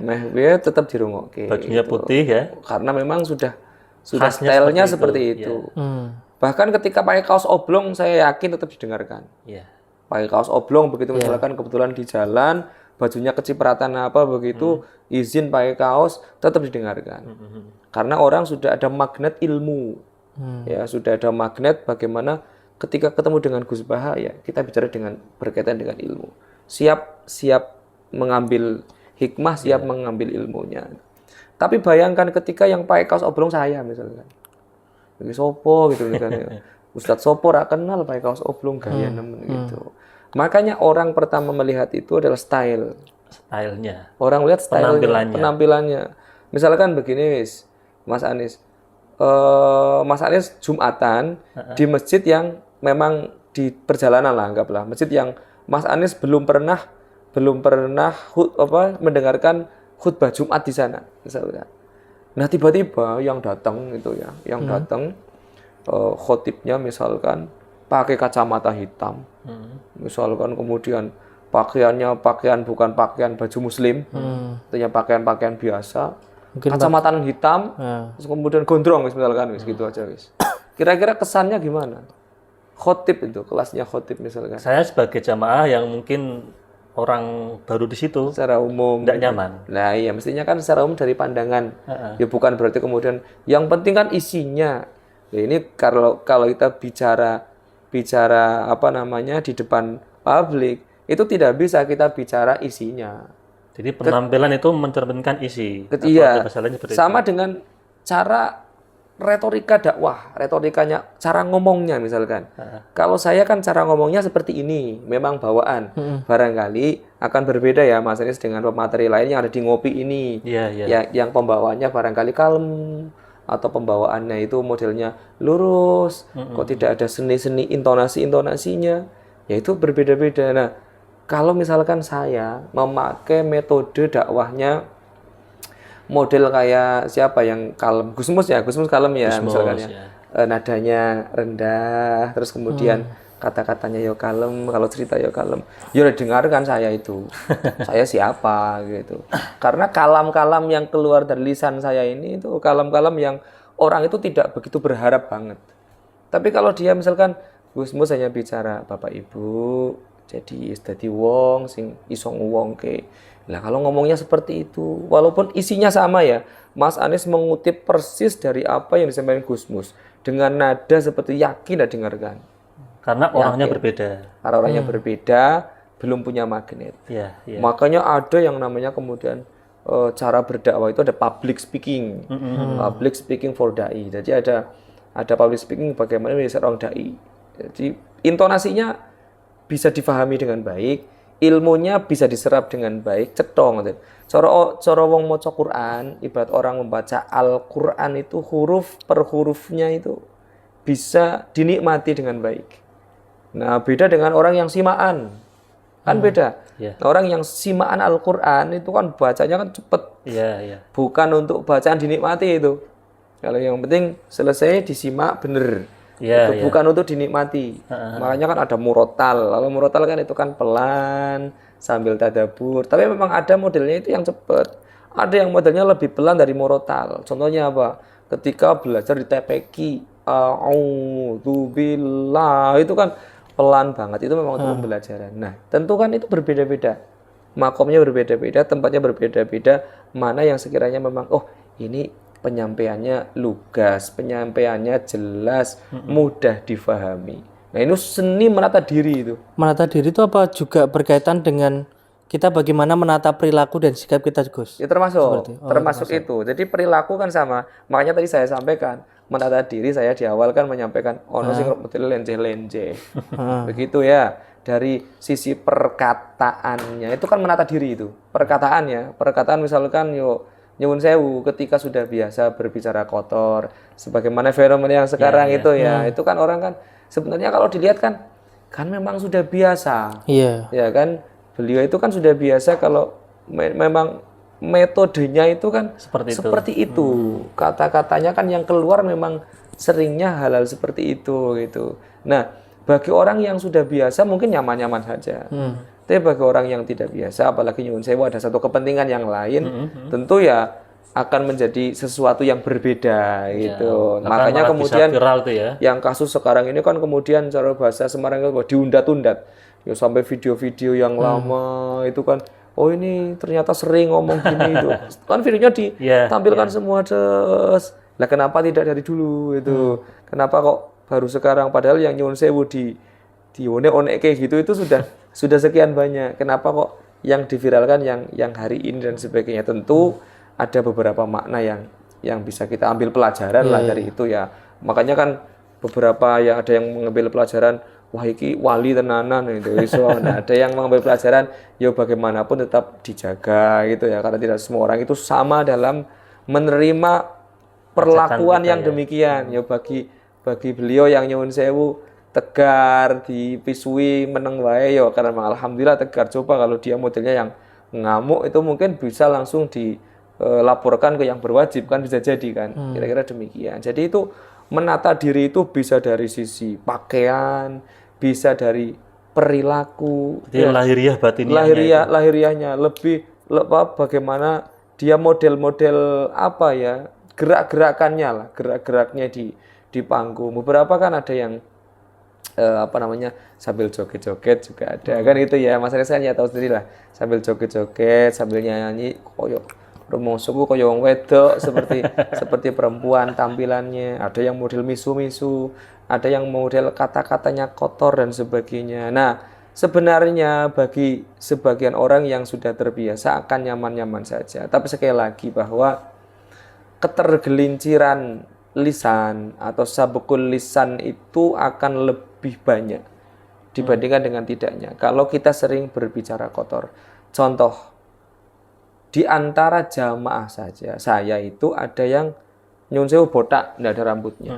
meh ya tetap dirungokke. Bajunya gitu. putih ya. Karena memang sudah Khasnya stylenya seperti seperti itu. Hmm. Bahkan ketika pakai kaos oblong, saya yakin tetap didengarkan. Iya. Pakai kaos oblong begitu misalkan kebetulan di jalan, bajunya kecipratan apa begitu, izin pakai kaos tetap didengarkan. Karena orang sudah ada magnet ilmu. Ya, sudah ada magnet bagaimana ketika ketemu dengan Gus Baha ya, kita bicara dengan berkaitan dengan ilmu. Siap mengambil hikmah, siap mengambil ilmunya. Tapi bayangkan ketika yang pakai kaos oblong saya misalkan. Bagi sopo gitu kan ya. Ustadz sopo ra kenal pakai kaos oblong gaya nemen gitu. Makanya orang pertama melihat itu adalah Stylenya. Orang lihat penampilannya. Misalkan begini wis, Mas Anies. Mas Anies Jumatan di masjid yang memang di perjalanan lah anggaplah, masjid yang Mas Anies belum pernah mendengarkan khutbah Jumat di sana misalkan. Nah, tiba-tiba yang datang itu ya, khotibnya misalkan pakai kacamata hitam. Misalkan kemudian pakaian bukan pakaian baju muslim, artinya pakaian pakaian biasa, kacamata hitam, terus kemudian gondrong misalkan gitu aja wis. Kira-kira kesannya gimana? Khotib itu, kelasnya khotib misalkan. Saya sebagai jamaah yang mungkin orang baru di situ Secara umum tidak nyaman. Nah, iya mestinya kan secara umum dari pandangan. Ya bukan berarti kemudian yang penting kan isinya. Nah, ini kalau kita bicara di depan publik, itu tidak bisa kita bicara isinya. Jadi penampilan itu mencerminkan isi. Iya. Seperti sama dengan cara retorika dakwah, retorikanya, cara ngomongnya misalkan. Kalau saya kan cara ngomongnya seperti ini, memang bawaan. Barangkali akan berbeda ya Mas Anies dengan pemateri lain yang ada di ngopi ini. Iya. Yang pembawaannya barangkali kalem, atau pembawaannya itu modelnya lurus, kok tidak ada seni-seni intonasinya, ya itu berbeda-beda. Nah, kalau misalkan saya memakai metode dakwahnya model kayak siapa yang kalem, Gusmus kalem ya misalkan ya. Nadanya rendah, terus kemudian kata-katanya yo kalem, kalau cerita yo kalem. Yo dengarkan saya itu. Saya siapa gitu. Karena kalam-kalam yang keluar dari lisan saya ini itu kalam-kalam yang orang itu tidak begitu berharap banget. Tapi kalau dia misalkan Gusmus hanya bicara Bapak Ibu, jadi wong sing iso ngwongke. Lah kalau ngomongnya seperti itu, walaupun isinya sama ya, Mas Anies mengutip persis dari apa yang disampaikan Gusmus dengan nada seperti yakin dan dengarkan. Karena orangnya berbeda. Karena orangnya berbeda, belum punya magnet. Iya. Makanya ada yang namanya kemudian cara berdakwah itu ada public speaking. Public speaking for dai. Jadi ada public speaking bagaimana menjadi seorang dai. Jadi intonasinya bisa difahami dengan baik, ilmunya bisa diserap dengan baik, cetong gitu. Cara wong maca Quran, ibarat orang membaca Al-Qur'an itu huruf per hurufnya itu bisa dinikmati dengan baik. Nah, beda dengan orang yang simaan. Kan beda. Nah, orang yang simaan Al-Qur'an itu kan bacanya kan cepet. Iya. Bukan untuk bacaan dinikmati itu. Kalau yang penting selesai disimak bener. Itu bukan untuk dinikmati. Makanya kan ada murotal. Kalau murotal kan itu kan pelan sambil tadabbur. Tapi memang ada modelnya itu yang cepat. Ada yang modelnya lebih pelan dari murotal. Contohnya apa? Ketika belajar di TPQ, a'udzubillah, itu kan pelan banget. Itu memang untuk pembelajaran. Nah, tentu kan itu berbeda-beda. Makomnya berbeda-beda, tempatnya berbeda-beda. Mana yang sekiranya memang ini penyampaiannya lugas, penyampaiannya jelas, mudah difahami. Nah, ini seni menata diri itu. Menata diri itu apa juga berkaitan dengan kita bagaimana menata perilaku dan sikap kita, Gus. Ya termasuk, Seperti- oh, termasuk itu. Jadi perilaku kan sama. Makanya tadi saya sampaikan, menata diri saya di awal kan menyampaikan ono sing model lenje-lenje. Begitu ya. Dari sisi perkataannya itu kan menata diri itu. Perkataan misalkan nyuwun sewu ketika sudah biasa berbicara kotor, sebagaimana fenomena yang sekarang itu ya. Itu kan orang kan sebenarnya kalau dilihat kan memang sudah biasa. Iya. Ya kan beliau itu kan sudah biasa kalau memang metodenya itu kan seperti itu. Kata-katanya kan yang keluar memang seringnya hal-hal seperti itu gitu. Nah, bagi orang yang sudah biasa mungkin nyaman-nyaman saja. Tapi bagi orang yang tidak biasa, apalagi nyuwun sewu ada satu kepentingan yang lain, tentu ya akan menjadi sesuatu yang berbeda gitu. Makanya malah kemudian bisa viral tuh ya. yang kasus sekarang ini kan kemudian cara bahasa Semarang itu diundat-undat. Ya sampai video-video yang lama itu kan ini ternyata sering ngomong gini itu. Kan videonya ditampilkan semua terus. Lah kenapa tidak dari dulu itu? Kenapa kok baru sekarang padahal yang nyuwun sewu di one kayak gitu itu sudah sekian banyak. Kenapa kok yang diviralkan yang hari ini dan sebagainya? Tentu ada beberapa makna yang bisa kita ambil pelajaran lah dari itu ya. Makanya kan beberapa yang ada yang mengambil pelajaran, wah iki wali tenanan itu. Nah, ada yang mengambil pelajaran, ya bagaimanapun tetap dijaga gitu ya. Karena tidak semua orang itu sama dalam menerima perlakuan yang demikian. Ya bagi beliau yang nyuwun sewu tegar, dipisui meneng wae ya karena memang alhamdulillah tegar. Coba kalau dia modelnya yang ngamuk itu mungkin bisa langsung dilaporkan ke yang berwajib kan bisa jadi kan. Kira-kira demikian. Jadi itu menata diri itu bisa dari sisi pakaian, bisa dari perilaku, Jadi lahiriah batiniahnya. lahiriahnya lebih bagaimana dia model-model apa ya, gerak-gerakannya lah, gerak-geraknya di panggung. Beberapa kan ada yang sambil joget-joget juga ada kan itu ya. Mas Reza tahu sendiri lah, sambil joget-joget, sambil nyanyi koyo rumongsoku koyo wong wedok seperti perempuan tampilannya. Ada yang model misu-misu, ada yang model kata-katanya kotor dan sebagainya. Nah, sebenarnya bagi sebagian orang yang sudah terbiasa akan nyaman-nyaman saja. Tapi sekali lagi bahwa ketergelinciran lisan atau sabukul lisan itu akan lebih banyak dibandingkan dengan tidaknya. Kalau kita sering berbicara kotor. Contoh, di antara jamaah saja, saya itu ada yang nyuwun sewu botak, enggak ada rambutnya.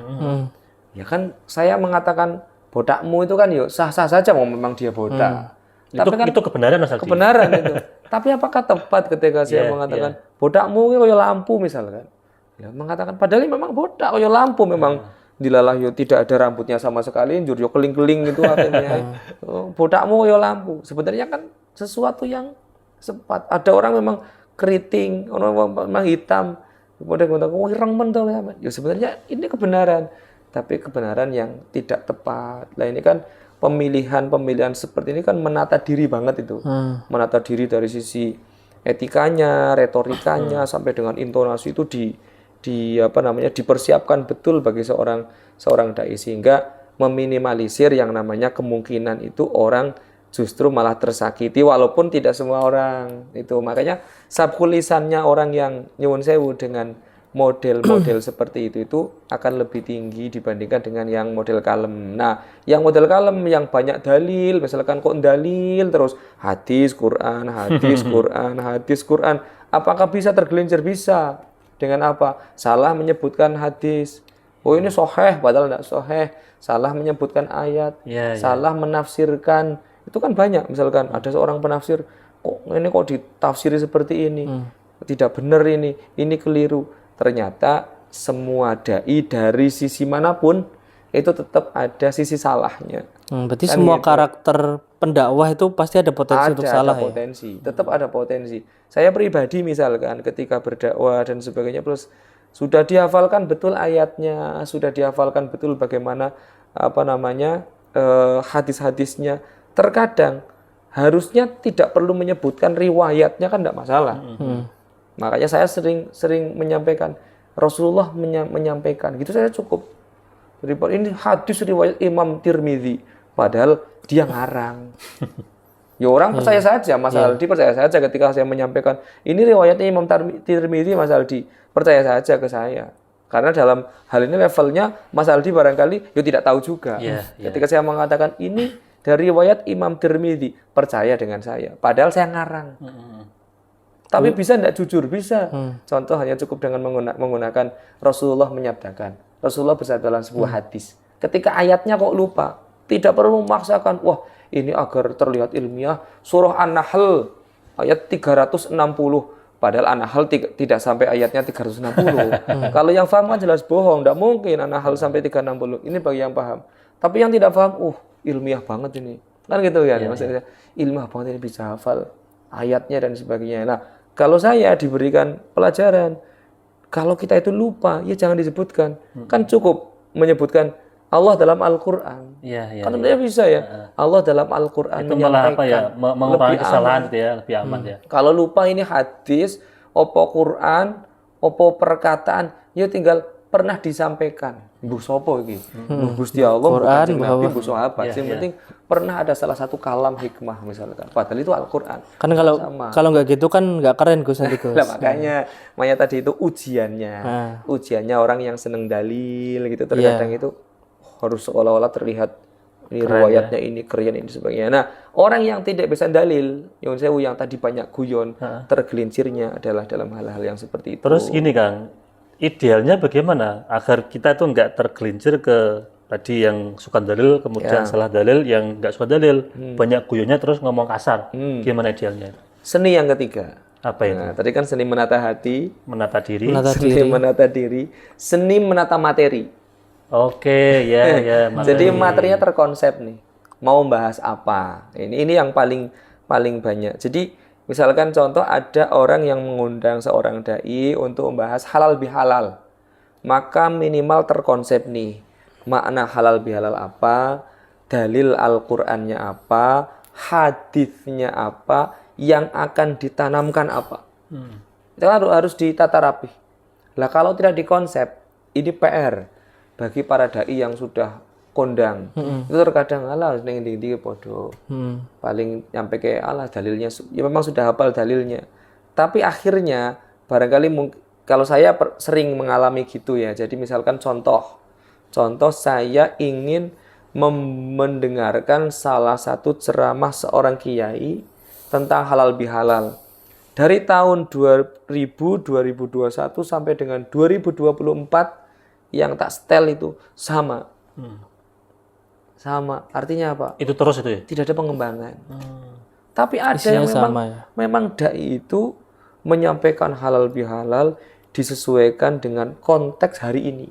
Ya kan saya mengatakan botakmu itu kan yuk sah-sah saja memang dia botak. Tapi kan Itu kebenaran Mas Aldi. kebenaran itu. Tapi apakah tepat ketika saya mengatakan botakmu itu kayak lampu misalkan? Ya mengatakan padahal ini memang botak kayak lampu memang dilalah yo tidak ada rambutnya sama sekali, njur yo keling-keling itu akhirnya. Botakmu kayak lampu. Sebenarnya kan sesuatu yang sempat. Ada orang memang keriting, orang memang hitam. Kemudian mengatakan, wah ireng men. Ya sebenarnya ini kebenaran. Tapi kebenaran yang tidak tepat. Nah ini kan pemilihan seperti ini kan menata diri banget itu. Menata diri dari sisi etikanya, retorikanya, sampai dengan intonasi itu dipersiapkan betul bagi seorang dai sehingga meminimalisir yang namanya kemungkinan itu orang justru malah tersakiti walaupun tidak semua orang itu. Makanya sabkul lisannya orang yang nyuwun sewu dengan model-model seperti itu akan lebih tinggi dibandingkan dengan yang model kalem. Nah, yang model kalem yang banyak dalil, misalkan kok dalil terus hadis Quran, hadis Quran, apakah bisa tergelincir? Bisa. Dengan apa? Salah menyebutkan hadis. Oh ini sahih padahal tidak sahih. Salah menyebutkan ayat, salah menafsirkan. Itu kan banyak. Misalkan ada seorang penafsir, kok ditafsiri seperti ini, tidak benar ini keliru. Ternyata semua dai dari sisi manapun itu tetap ada sisi salahnya. Berarti kan semua karakter pendakwah itu pasti ada potensi untuk salah ada potensi, tetap ada potensi. Saya pribadi misalkan ketika berdakwah dan sebagainya, plus sudah dihafalkan betul ayatnya, sudah dihafalkan betul bagaimana hadis-hadisnya. Terkadang harusnya tidak perlu menyebutkan riwayatnya kan tidak masalah. Makanya saya sering menyampaikan, Rasulullah menyampaikan, gitu saya cukup. Ini hadis riwayat Imam Tirmidzi, padahal dia ngarang. Ya orang percaya saja, Mas Aldi percaya saja ketika saya menyampaikan ini riwayatnya Imam Tirmidzi, Mas Aldi percaya saja ke saya. Karena dalam hal ini levelnya Mas Aldi barangkali tidak tahu juga. Ketika saya mengatakan ini dari riwayat Imam Tirmidzi, percaya dengan saya. Padahal saya ngarang. Tapi bisa tidak jujur? Bisa. Contoh hanya cukup dengan menggunakan Rasulullah menyabdakan. Rasulullah bersabda dalam sebuah hadis. Ketika ayatnya kok lupa, tidak perlu memaksakan. Wah, ini agar terlihat ilmiah. Surah An-Nahl ayat 360. Padahal An-Nahl tidak sampai ayatnya 360. Kalau yang paham kan jelas bohong. Tidak mungkin An-Nahl sampai 360. Ini bagi yang paham. Tapi yang tidak paham, ilmiah banget ini. Kan gitu ya. Maksudnya ilmiah banget ini bisa hafal ayatnya dan sebagainya. Nah, kalau saya diberikan pelajaran, kalau kita itu lupa, ya jangan disebutkan. Kan cukup menyebutkan Allah dalam Al-Quran. Kan dia bisa ya. Allah dalam Al-Quran itu malah menyampaikan. mengurangi kesalahan gitu ya, lebih aman ya. Kalau lupa ini hadis, opo Quran, opo perkataan, ya tinggal pernah disampaikan. Bu sopo iki? Bu Gusti Allah, Quran, bukan Nabi, bu sahabat. Yang penting pernah ada salah satu kalam hikmah misalkan. Padahal itu Al-Quran. Kan kalau nggak gitu kan nggak keren Gus nanti Gus. Nah, makanya tadi itu ujiannya. Ujiannya orang yang seneng dalil gitu terkadang itu harus seolah-olah terlihat ini riwayatnya ini keren ini sebagainya. Nah, orang yang tidak bisa dalil, yang tadi banyak guyon, tergelincirnya adalah dalam hal-hal yang seperti itu. Terus gini Kang, idealnya bagaimana agar kita tuh nggak tergelincir ke tadi yang suka dalil kemudian salah dalil, yang nggak suka dalil banyak guyonnya terus ngomong kasar. Gimana idealnya? Seni yang ketiga. Apa itu? Nah, tadi kan seni menata hati, menata diri. menata diri, seni menata materi. Oke, ya. Jadi materinya terkonsep nih. Mau bahas apa? Ini yang paling banyak. Jadi misalkan contoh ada orang yang mengundang seorang dai untuk membahas halal bihalal. Maka minimal terkonsep nih. Makna halal bihalal apa? Dalil Al-Qur'annya apa? Hadisnya apa? Yang akan ditanamkan apa? Itu harus ditata rapi. Lah kalau tidak dikonsep, ini PR bagi para dai yang sudah kondang. Itu terkadang ning ndi podo. Paling nyampe ke dalilnya ya memang sudah hafal dalilnya. Tapi akhirnya barangkali kalau saya sering mengalami gitu ya. Jadi misalkan contoh saya ingin mendengarkan salah satu ceramah seorang kiai tentang halal bihalal. Dari tahun 2021 sampai dengan 2024 yang tak setel itu sama. Artinya apa? Itu terus itu ya? Tidak ada pengembangan. Tapi ada isinya yang memang dai itu menyampaikan halal bihalal disesuaikan dengan konteks hari ini.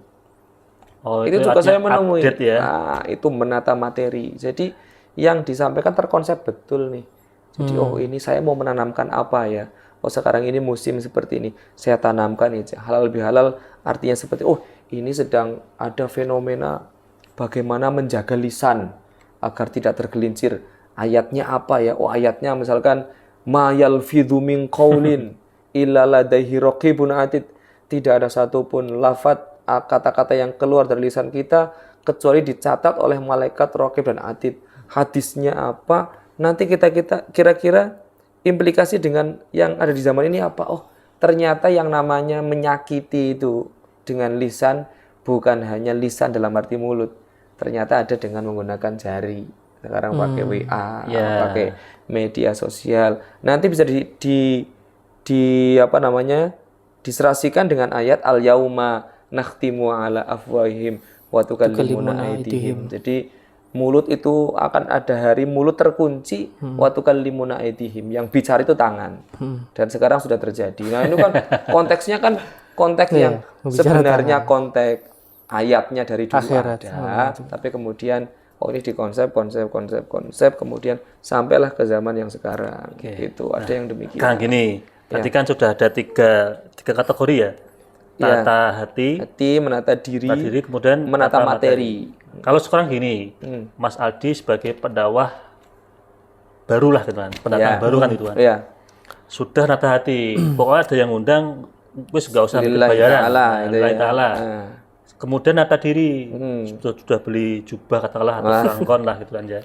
Itu juga saya menemui. Ya? Nah, itu menata materi. Jadi yang disampaikan terkonsep betul nih. Jadi ini saya mau menanamkan apa ya? Sekarang ini musim seperti ini, saya tanamkan aja. Halal bihalal artinya seperti ini sedang ada fenomena bagaimana menjaga lisan agar tidak tergelincir. Ayatnya apa ya? Ayatnya misalkan ma yalfidhu min qaulin illa ladaihi raqibun atid. Tidak ada satupun lafaz kata-kata yang keluar dari lisan kita kecuali dicatat oleh malaikat raqib dan atid. Hadisnya apa? Nanti kita kira-kira implikasi dengan yang ada di zaman ini apa? Ternyata yang namanya menyakiti itu dengan lisan bukan hanya lisan dalam arti mulut. Ternyata ada dengan menggunakan jari. Sekarang pakai WA, pakai media sosial. Nanti bisa diserasikan dengan ayat al-yauma nakhtimu ala afwahihim wa tukallimuna aydihim. Jadi mulut itu akan ada hari mulut terkunci wa tukallimuna aydihim. Yang bicara itu tangan. Dan sekarang sudah terjadi. Nah, ini kan konteksnya kan konteks yang sebenarnya konteks ayatnya dari dulu ada, tapi kemudian ini dikonsep, kemudian sampailah ke zaman yang sekarang. Gitu. Ada yang demikian. Kang gini, berarti kan sudah ada tiga kategori ya. Tata hati, menata diri, kemudian menata materi. Kalau sekarang gini, Mas Aldi sebagai pendakwah barulah gitu kan, pendatang baru kan itu kan. Sudah nata hati, pokoknya ada yang undang, wis nggak usah bayaran. Lillahi ta'ala. Kemudian nata diri, sudah beli jubah katakanlah atau sangkon lah gitu kan ya.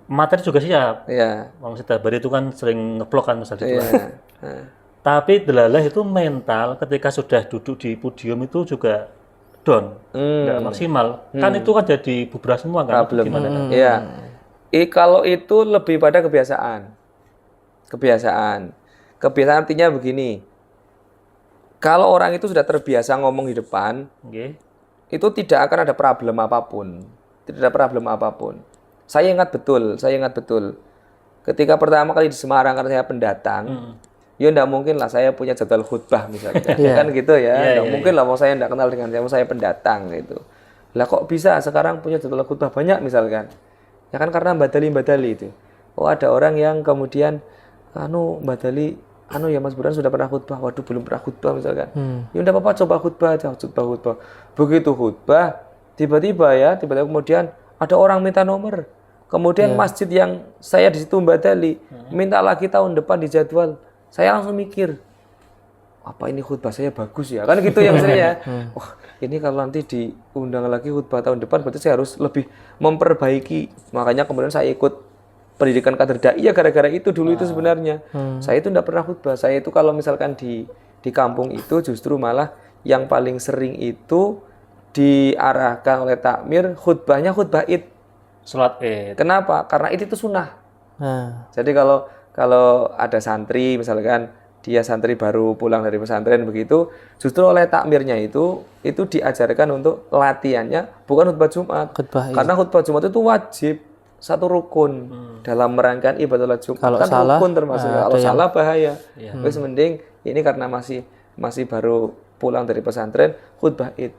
materi juga siap. Iya. Bang Sidabari itu kan sering ngeblok kan Ustaz itu. Iya. Nah, Tapi delalah itu mental ketika sudah duduk di podium itu juga down, nggak maksimal. Kan itu kan jadi bubrah semua kan? Itu problem. gimana kan? Iya. Kalau itu lebih pada kebiasaan. Kebiasaan. Kebiasaan artinya begini. Kalau orang itu sudah terbiasa ngomong di depan, Oke. itu tidak akan ada problem apapun. Tidak ada problem apapun. Saya ingat betul. Ketika pertama kali di Semarang karena saya pendatang, ya enggak mungkin lah saya punya jadwal khutbah misalnya. Kan gitu ya. Enggak mungkin lah mau saya enggak kenal dengan saya pendatang gitu. Lah kok bisa sekarang punya jadwal khutbah banyak misalkan. Ya kan karena badali itu. Oh ada orang yang kemudian badali ya Mas Burhan sudah pernah khutbah. Waduh belum pernah khutbah misalkan. Ya enggak apa-apa coba khutbah aja, khutbah. Begitu khutbah tiba-tiba kemudian ada orang minta nomor. Kemudian masjid yang saya di situ badali minta lagi tahun depan di jadwal. Saya langsung mikir, apa ini khutbah saya bagus ya? Kan gitu yang saya. Wah, ini kalau nanti diundang lagi khutbah tahun depan berarti saya harus lebih memperbaiki. Makanya kemudian saya ikut pendidikan kader dai ya gara-gara itu dulu itu sebenarnya. Saya itu enggak pernah khutbah. Saya itu kalau misalkan di kampung itu justru malah yang paling sering itu diarahkan oleh takmir khutbahnya khutbah Id. Sholat Id. Kenapa? Karena itu sunnah. Nah, Jadi kalau ada santri misalkan dia santri baru pulang dari pesantren begitu, justru oleh takmirnya itu diajarkan untuk latihannya bukan khutbah Jumat. khutbah Karena khutbah Jumat itu wajib satu rukun dalam merangkaian ibadah Jumat. Kalau Kan salah, rukun termasuk. ada Kalau yang- salah bahaya. Wes mending ini karena masih baru pulang dari pesantren khutbah Id.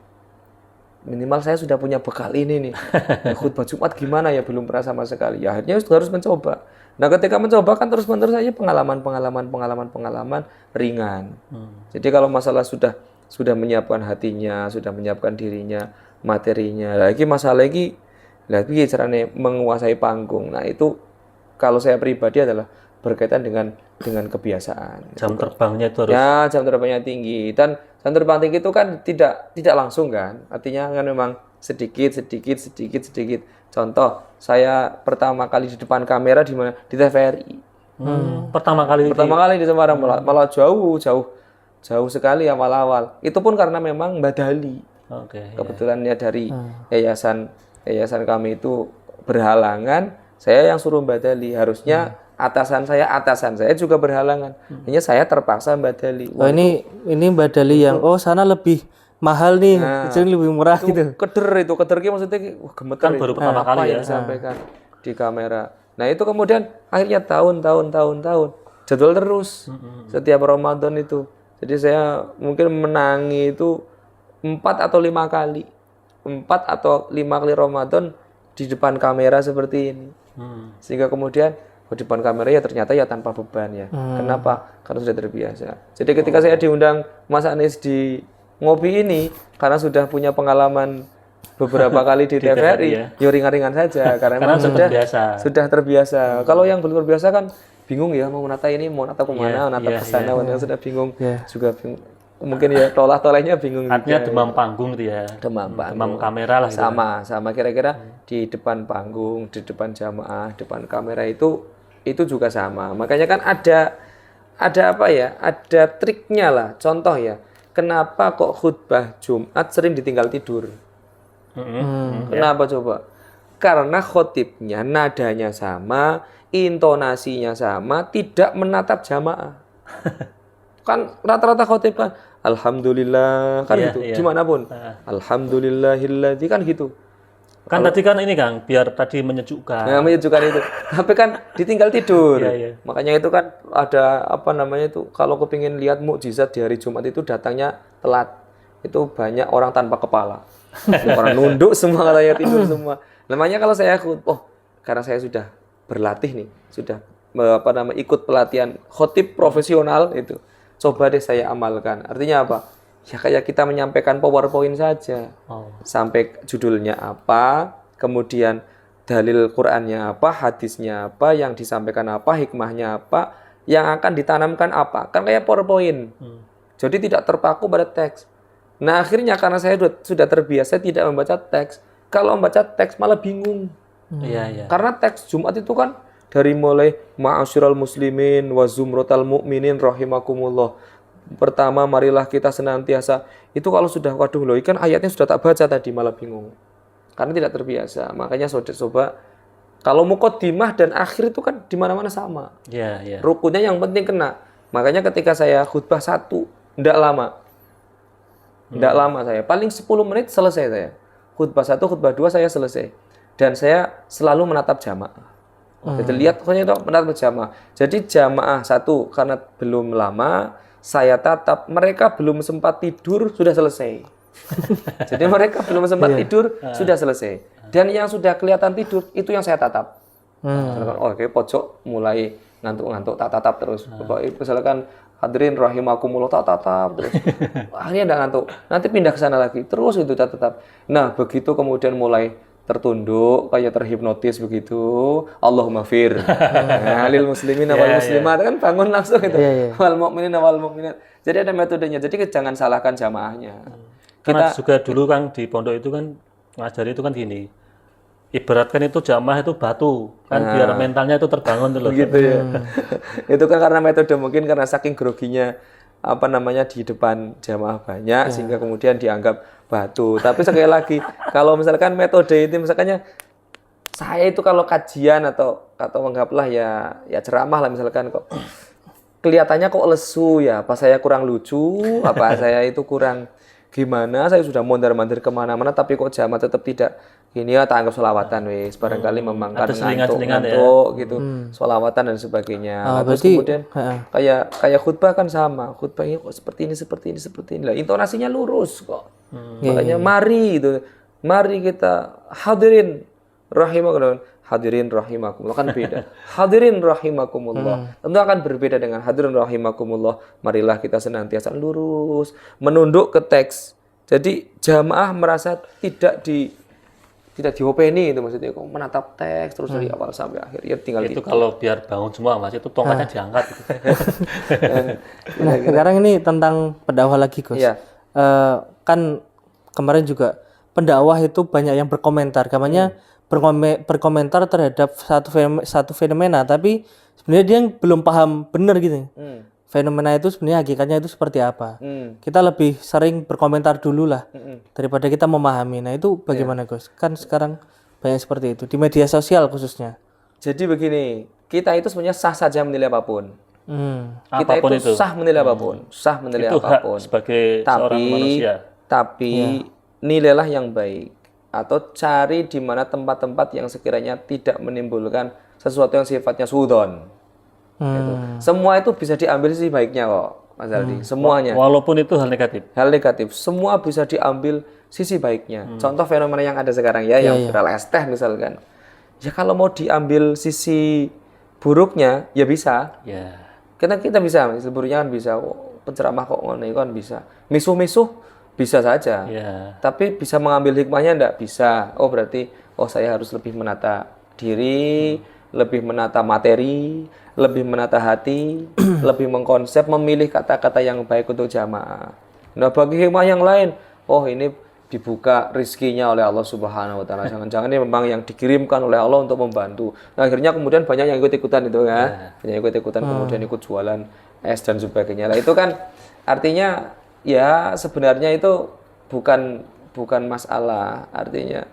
Minimal saya sudah punya bekal ini nih. Ya, khutbah Jumat gimana ya belum pernah sama sekali. Ya akhirnya harus mencoba. Nah ketika mencoba kan terus-menerus saja pengalaman ringan. Jadi kalau masalah sudah menyiapkan hatinya, sudah menyiapkan dirinya, materinya, lagi masalah lagi caranya menguasai panggung. Nah itu kalau saya pribadi adalah berkaitan dengan kebiasaan. Jam terbangnya itu harus. Ya, jam terbangnya tinggi dan jam terbang tinggi itu kan tidak langsung kan. Artinya kan memang sedikit. Contoh, saya pertama kali di depan kamera di mana? Di TVRI. Pertama kali Pertama kali di Semarang malah jauh sekali awal-awal. Itu pun karena memang badali. Oke. Kebetulan ya dari yayasan kami itu berhalangan, saya yang suruh badali. Harusnya atasan saya juga berhalangan. Hanya saya terpaksa badali. oh ini badali yang sana lebih mahal nih, jadi lebih murah gitu. Keder ki maksudnya wah gemeter. Kan baru pertama kali ya. Yang disampaikan di kamera. Nah itu kemudian akhirnya tahun jadwal terus setiap Ramadan itu. Jadi saya mungkin menangi itu 4 atau 5 kali Ramadan di depan kamera seperti ini. Sehingga kemudian di depan kamera ya ternyata ya tanpa beban ya. Kenapa? Karena sudah terbiasa. Jadi ketika saya diundang Mas Anies di ngopi ini karena sudah punya pengalaman beberapa kali di TVRI, ya ringan-ringan saja karena memang sudah terbiasa. Kalau yang belum terbiasa kan bingung ya mau menata ini, mau menata kemana, menata ke sana, sudah bingung juga bingung. Mungkin ya tolah-tolehnya bingung artinya juga. demam panggung itu ya. Demam kamera lah gitu. Sama kira-kira di depan panggung, di depan jamaah, depan kamera itu juga sama. Makanya kan ada apa ya? Ada triknya lah. Contoh ya, kenapa kok khutbah Jumat sering ditinggal tidur? Kenapa coba? Karena khotibnya nadanya sama, intonasinya sama, tidak menatap jamaah. Kan rata-rata khotib kan alhamdulillah kan gitu. Dimanapun. Alhamdulillahilladzi kan gitu. Kan tadi kan ini Kang, biar tadi menyejukkan. Nah, menyejukkan itu. Tapi kan ditinggal tidur. Iya. Makanya itu kan ada apa namanya itu kalau kepingin lihat mukjizat di hari Jumat itu datangnya telat. Itu banyak orang tanpa kepala. Orang nunduk semua katanya tidur semua. Namanya kalau saya karena saya sudah berlatih nih, sudah ikut pelatihan khotib profesional itu. Coba deh saya amalkan. Artinya apa? Ya kayak kita menyampaikan PowerPoint saja. Sampai judulnya apa, kemudian dalil Qur'annya apa, hadisnya apa, yang disampaikan apa, hikmahnya apa, yang akan ditanamkan apa. Kan kayak PowerPoint. Jadi tidak terpaku pada teks. Nah akhirnya karena saya sudah terbiasa tidak membaca teks. Kalau membaca teks malah bingung. Iya, iya. Karena teks Jumat itu kan dari mulai ma'asyiral muslimin wa zumratal mu'minin rahimakumullah. Pertama, marilah kita senantiasa. Itu kalau sudah, waduh loh, kan ayatnya sudah tak baca tadi, malah bingung. Karena tidak terbiasa. Makanya coba kalau muqaddimah dan akhir itu kan di mana-mana sama. Iya, iya. Rukunnya yang penting kena. Makanya ketika saya khutbah 1, tidak lama. Tidak lama saya. Paling 10 menit selesai saya. Khutbah 1, khutbah 2 saya selesai. Dan saya selalu menatap jamaah. Jadi lihat pokoknya itu menatap jamaah. Jadi jamaah 1 karena belum lama saya tatap, mereka belum sempat tidur sudah selesai. Jadi mereka belum sempat tidur sudah selesai. Dan yang sudah kelihatan tidur itu yang saya tatap. Oke, pojok mulai ngantuk-ngantuk, tak tatap terus. Misalkan hadirin rahimakumullah, tak tatap terus. Akhirnya enggak ngantuk. Nanti pindah ke sana lagi, terus itu tak tatap. Nah, begitu kemudian mulai tertunduk, kayak terhipnotis begitu. Allahumma fir. Nah, lil muslimin wal muslimat kan bangun langsung itu. Wal mukminin wal mukminat. Jadi ada metodenya. Jadi jangan salahkan jamaahnya. Karena juga dulu kan di pondok itu kan ngajari itu kan gini. Ibaratkan itu jamaah itu batu kan biar mentalnya itu terbangun dulu. Gitu ya. Itu kan karena metode mungkin karena saking groginya di depan jamaah banyak sehingga kemudian dianggap batu. Tapi sekali lagi kalau misalkan metode itu misalkannya saya itu kalau kajian atau anggaplah ya ceramah lah misalkan kok kelihatannya kok lesu ya, apa saya kurang lucu, apa saya itu kurang gimana, saya sudah mondar-mandir kemana-mana tapi kok jamaah tetap tidak gini ya, tak anggap sholawatan wis barangkali memang kan ngantuk gitu, sholawatan dan sebagainya. Terus kemudian kayak khutbah kan sama, khutbahnya kok seperti ini lah, intonasinya lurus kok. Makanya mari kita hadirin rahimakumullah kan beda. Hadirin rahimakumullah tentu akan berbeda dengan hadirin rahimakumullah. Marilah kita senantiasa lurus, menunduk ke teks. Jadi jamaah merasa tidak diopeni itu maksudnya, kok menatap teks terus dari awal sampai akhir ya tinggal itu kalau biar bangun semua Mas itu tongkatnya diangkat gitu. Nah, sekarang ini tentang pendakwah lagi Gus. Kan kemarin juga pendakwah itu banyak yang berkomentar, kamarnya berkomentar terhadap satu fenomena, tapi sebenarnya dia belum paham benar gitu. Fenomena itu sebenarnya hakikatnya itu seperti apa. Kita lebih sering berkomentar dulu lah daripada kita memahami. Nah itu bagaimana Gus? Kan sekarang banyak seperti itu di media sosial khususnya. Jadi begini, kita itu sebenarnya sah saja menilai apapun. Kita Apapun itu sah menilai apapun, sah menilai itu apapun. hak sebagai seorang manusia. Tapi nilailah yang baik atau cari di mana tempat-tempat yang sekiranya tidak menimbulkan sesuatu yang sifatnya suudzon. Gitu. Semua itu bisa diambil sisi baiknya kok, Mas Aldi. Semuanya. Walaupun itu hal negatif. Hal negatif, semua bisa diambil sisi baiknya. Contoh fenomena yang ada sekarang yang viral es teh misalkan. Ya kalau mau diambil sisi buruknya, ya bisa. Karena kita bisa, sisi buruknya kan bisa. Penceramah kok ngono kan bisa. Misuh-misuh bisa saja. Tapi bisa mengambil hikmahnya enggak bisa. Oh berarti saya harus lebih menata diri, lebih menata materi, lebih menata hati, lebih mengkonsep, memilih kata-kata yang baik untuk jamaah. Nah, bagi hikmah yang lain, ini dibuka rizkinya oleh Allah Subhanahu wa taala. Jangan-jangan ini memang yang dikirimkan oleh Allah untuk membantu. Nah, akhirnya kemudian banyak yang ikut-ikutan itu ya. Banyak ikut-ikutan kemudian ikut jualan es dan sebagainya. Nah, itu kan artinya ya sebenarnya itu bukan masalah, artinya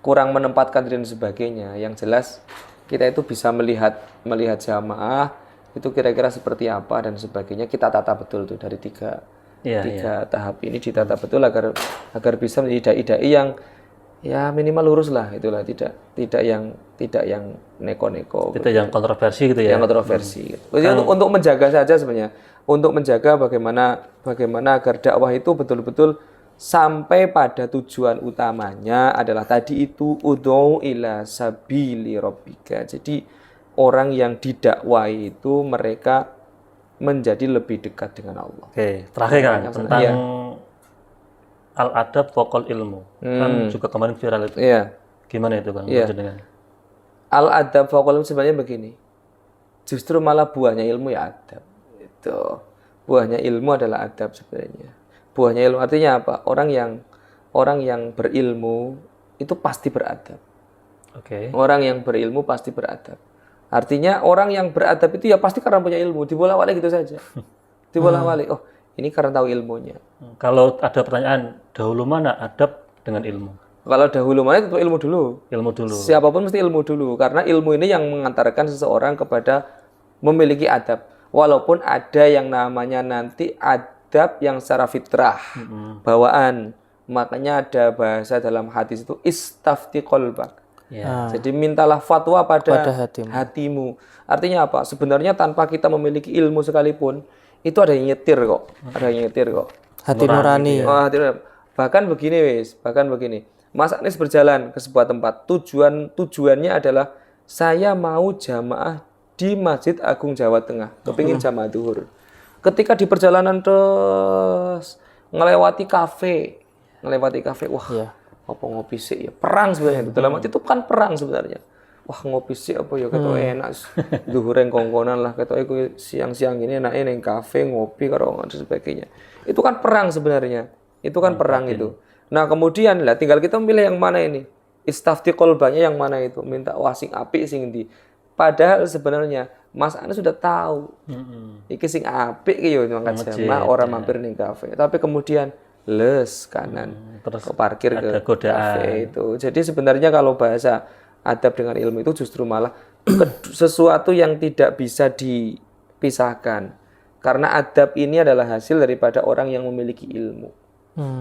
kurang menempatkan diri dan sebagainya. Yang jelas kita itu bisa melihat jamaah itu kira-kira seperti apa dan sebagainya, kita tata betul tuh dari tiga tahap ini ditata betul agar bisa menjadi dai yang ya minimal lurus lah, itulah tidak yang neko-neko, tidak yang kontroversi gitu ya. Yang kontroversi. Untuk menjaga saja sebenarnya, untuk menjaga bagaimana agar dakwah itu betul-betul sampai pada tujuan utamanya adalah tadi itu ud'u ila sabili rabbika. Jadi orang yang didakwai itu mereka menjadi lebih dekat dengan Allah. Oke, terakhir kan tentang al-adab faqal ilmu. Kan juga kemarin viral itu. Gimana itu Bang? Al-adab faqal ilmu sebenarnya begini. Justru malah buahnya ilmu ya adab. Itu. Buahnya ilmu adalah adab sebenarnya. Buahnya ilmu artinya apa? Orang yang berilmu itu pasti beradab. Oke. Orang yang berilmu pasti beradab. Artinya orang yang beradab itu ya pasti karena punya ilmu. Dibolak-balik gitu saja. Dibolak-balik. Oh, ini karena tahu ilmunya. Kalau ada pertanyaan, dahulu mana adab dengan ilmu? Kalau dahulu mana itu ilmu dulu. Ilmu dulu. Siapapun mesti ilmu dulu. Karena ilmu ini yang mengantarkan seseorang kepada memiliki adab. Walaupun ada yang namanya nanti adab yang secara fitrah. Bawaan. Makanya ada bahasa dalam hadis itu istafti qalbak. Ya. Jadi mintalah fatwa pada hatimu. hatimu. Artinya apa? Sebenarnya tanpa kita memiliki ilmu sekalipun, itu ada yang nyetir kok. Ada yang nyetir kok. Hati nurani. Oh, hati nurani. Bahkan begini. Mas Anies berjalan ke sebuah tempat. Tujuannya adalah saya mau jamaah di Masjid Agung Jawa Tengah. Kepingin jamaah duhur. Ketika di perjalanan terus ngelewati kafe, wah, apa ngopi sih ya? Perang sebenarnya itu. Dalam arti itu kan perang sebenarnya. Wah, ngopi sih apa ya ketok enak. Duhureng kongkonan lah ketok iku siang-siang ini enake ning kafe ngopi karo dan sebagainya. Itu kan perang sebenarnya. Itu kan perang itu. Nah, kemudian lah tinggal kita memilih yang mana ini. Istafti qalbanya yang mana itu. Minta wah sing apik sing ndi. Padahal sebenarnya Mas Anies sudah tahu. Iki sing apik ki yo mangkat jamaah orang mampir ning kafe. Tapi kemudian les kanan Terus ke parkir ada ke godaan. kafe itu. Jadi sebenarnya kalau bahasa adab dengan ilmu itu justru malah sesuatu yang tidak bisa dipisahkan. Karena adab ini adalah hasil daripada orang yang memiliki ilmu.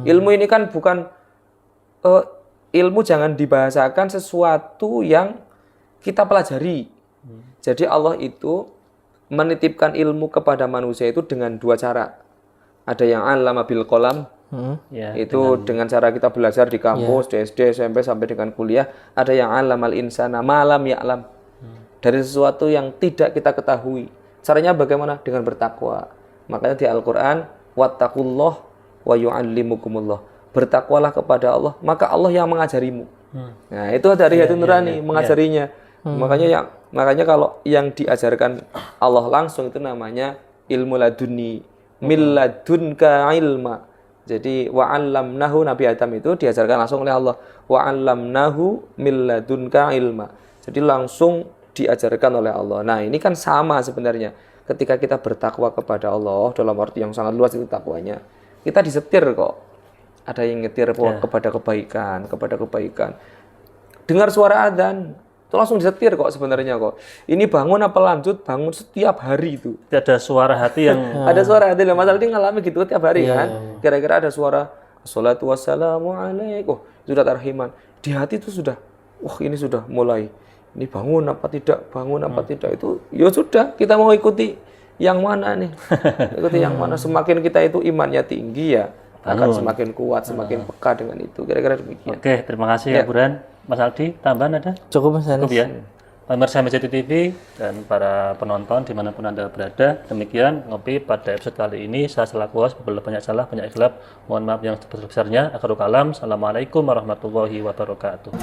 Ilmu ini kan bukan ilmu jangan dibahasakan sesuatu yang kita pelajari. Jadi Allah itu menitipkan ilmu kepada manusia itu dengan dua cara. Ada yang allama bil qalam. Ya, Itu dengan cara kita belajar di kampus, di SD, SMP sampai dengan kuliah. Ada yang allamal insana malam ya'lam. Dari sesuatu yang tidak kita ketahui. Caranya bagaimana? Dengan bertakwa. Makanya di Al-Qur'an wattaqullah wa yu'allimukumullah. Bertakwalah kepada Allah, maka Allah yang mengajarimu. Nah, itu dari hati nurani mengajarinya. Makanya kalau yang diajarkan Allah langsung itu namanya ilmu laduni, milladunka ilma. Jadi wa'allamnahu, Nabi Adam itu diajarkan langsung oleh Allah. Wa'allamnahu milladunka ilma. Jadi langsung diajarkan oleh Allah. Nah, ini kan sama sebenarnya. Ketika kita bertakwa kepada Allah dalam arti yang sangat luas itu takwanya. Kita disetir kok. Ada yang nyetir kepada kebaikan. Dengar suara adzan, itu langsung disetir kok sebenarnya kok. Ini bangun apa lanjut? Bangun setiap hari itu. Ada suara hati yang Ada suara hati. Masalah dia ngalami gitu tiap hari kan. Kira-kira ada suara assalatu wassalamu alaik. Oh, sudah tarhiman. Di hati itu sudah, wah ini sudah mulai. Ini bangun apa tidak? Itu ya sudah, kita mau ikuti yang mana nih? Ikuti yang mana? Semakin kita itu imannya tinggi ya, akan semakin kuat, semakin peka dengan itu. Kira-kira demikian. Oke, terima kasih ya Buran. Mas Aldi, tambahan ada? Cukup Mas Anies. Cukup ya. Pemirsa MCT TV dan para penonton dimanapun Anda berada, demikian ngopi pada episode kali ini. Saya selaku host, banyak salah, banyak khilaf. Mohon maaf yang sebesar-besarnya. Akhirul kalam. Assalamualaikum warahmatullahi wabarakatuh.